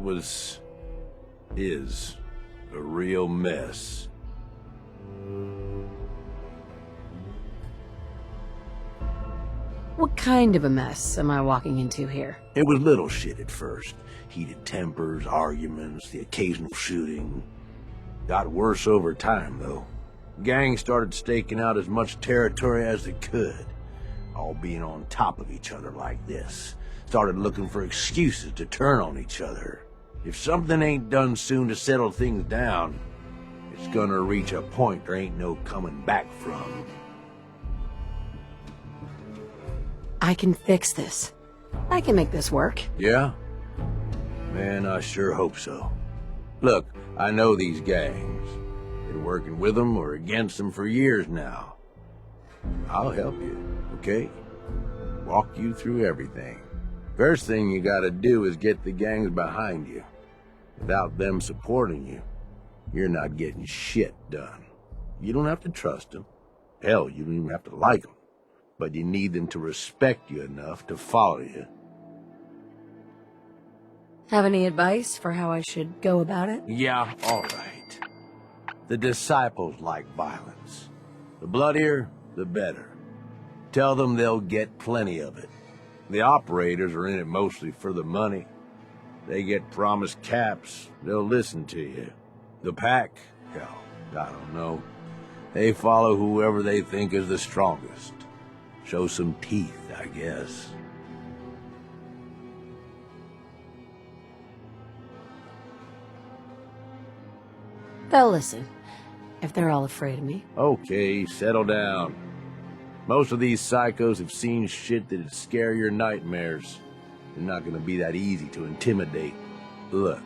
S17: is a real mess.
S5: What kind of a mess am I walking into here?
S17: It was little shit at first. Heated tempers, arguments, the occasional shooting. Got worse over time, though. Gangs started staking out as much territory as they could. All being on top of each other like this. Started looking for excuses to turn on each other. If something ain't done soon to settle things down, it's gonna reach a point there ain't no coming back from.
S5: I can fix this. I can make this work.
S17: Yeah? Man, I sure hope so. Look, I know these gangs. Been working with them or against them for years now. I'll help you, okay? Walk you through everything. First thing you gotta do is get the gangs behind you. Without them supporting you, you're not getting shit done. You don't have to trust them. Hell, you don't even have to like them. But you need them to respect you enough to follow you.
S5: Have any advice for how I should go about it?
S17: Yeah, all right. The disciples like violence. The bloodier, the better. Tell them they'll get plenty of it. The operators are in it mostly for the money. They get promised caps, they'll listen to you. The pack, hell, I don't know. They follow whoever they think is the strongest. Show some teeth, I guess.
S5: They'll listen, if they're all afraid of me.
S17: Okay, settle down. Most of these psychos have seen shit that'd scare your nightmares. They're not gonna be that easy to intimidate. Look,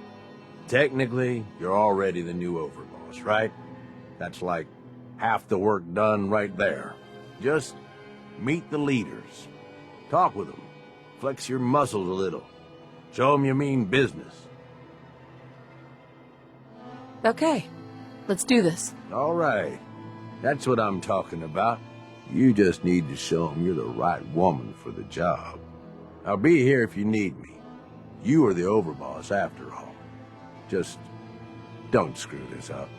S17: technically, you're already the new overboss, right? That's like half the work done right there. Just meet the leaders. Talk with them. Flex your muscles a little. Show them you mean business.
S5: Okay, let's do this.
S17: All right. That's what I'm talking about. You just need to show them you're the right woman for the job. I'll be here if you need me. You are the overboss after all. Just don't screw this up.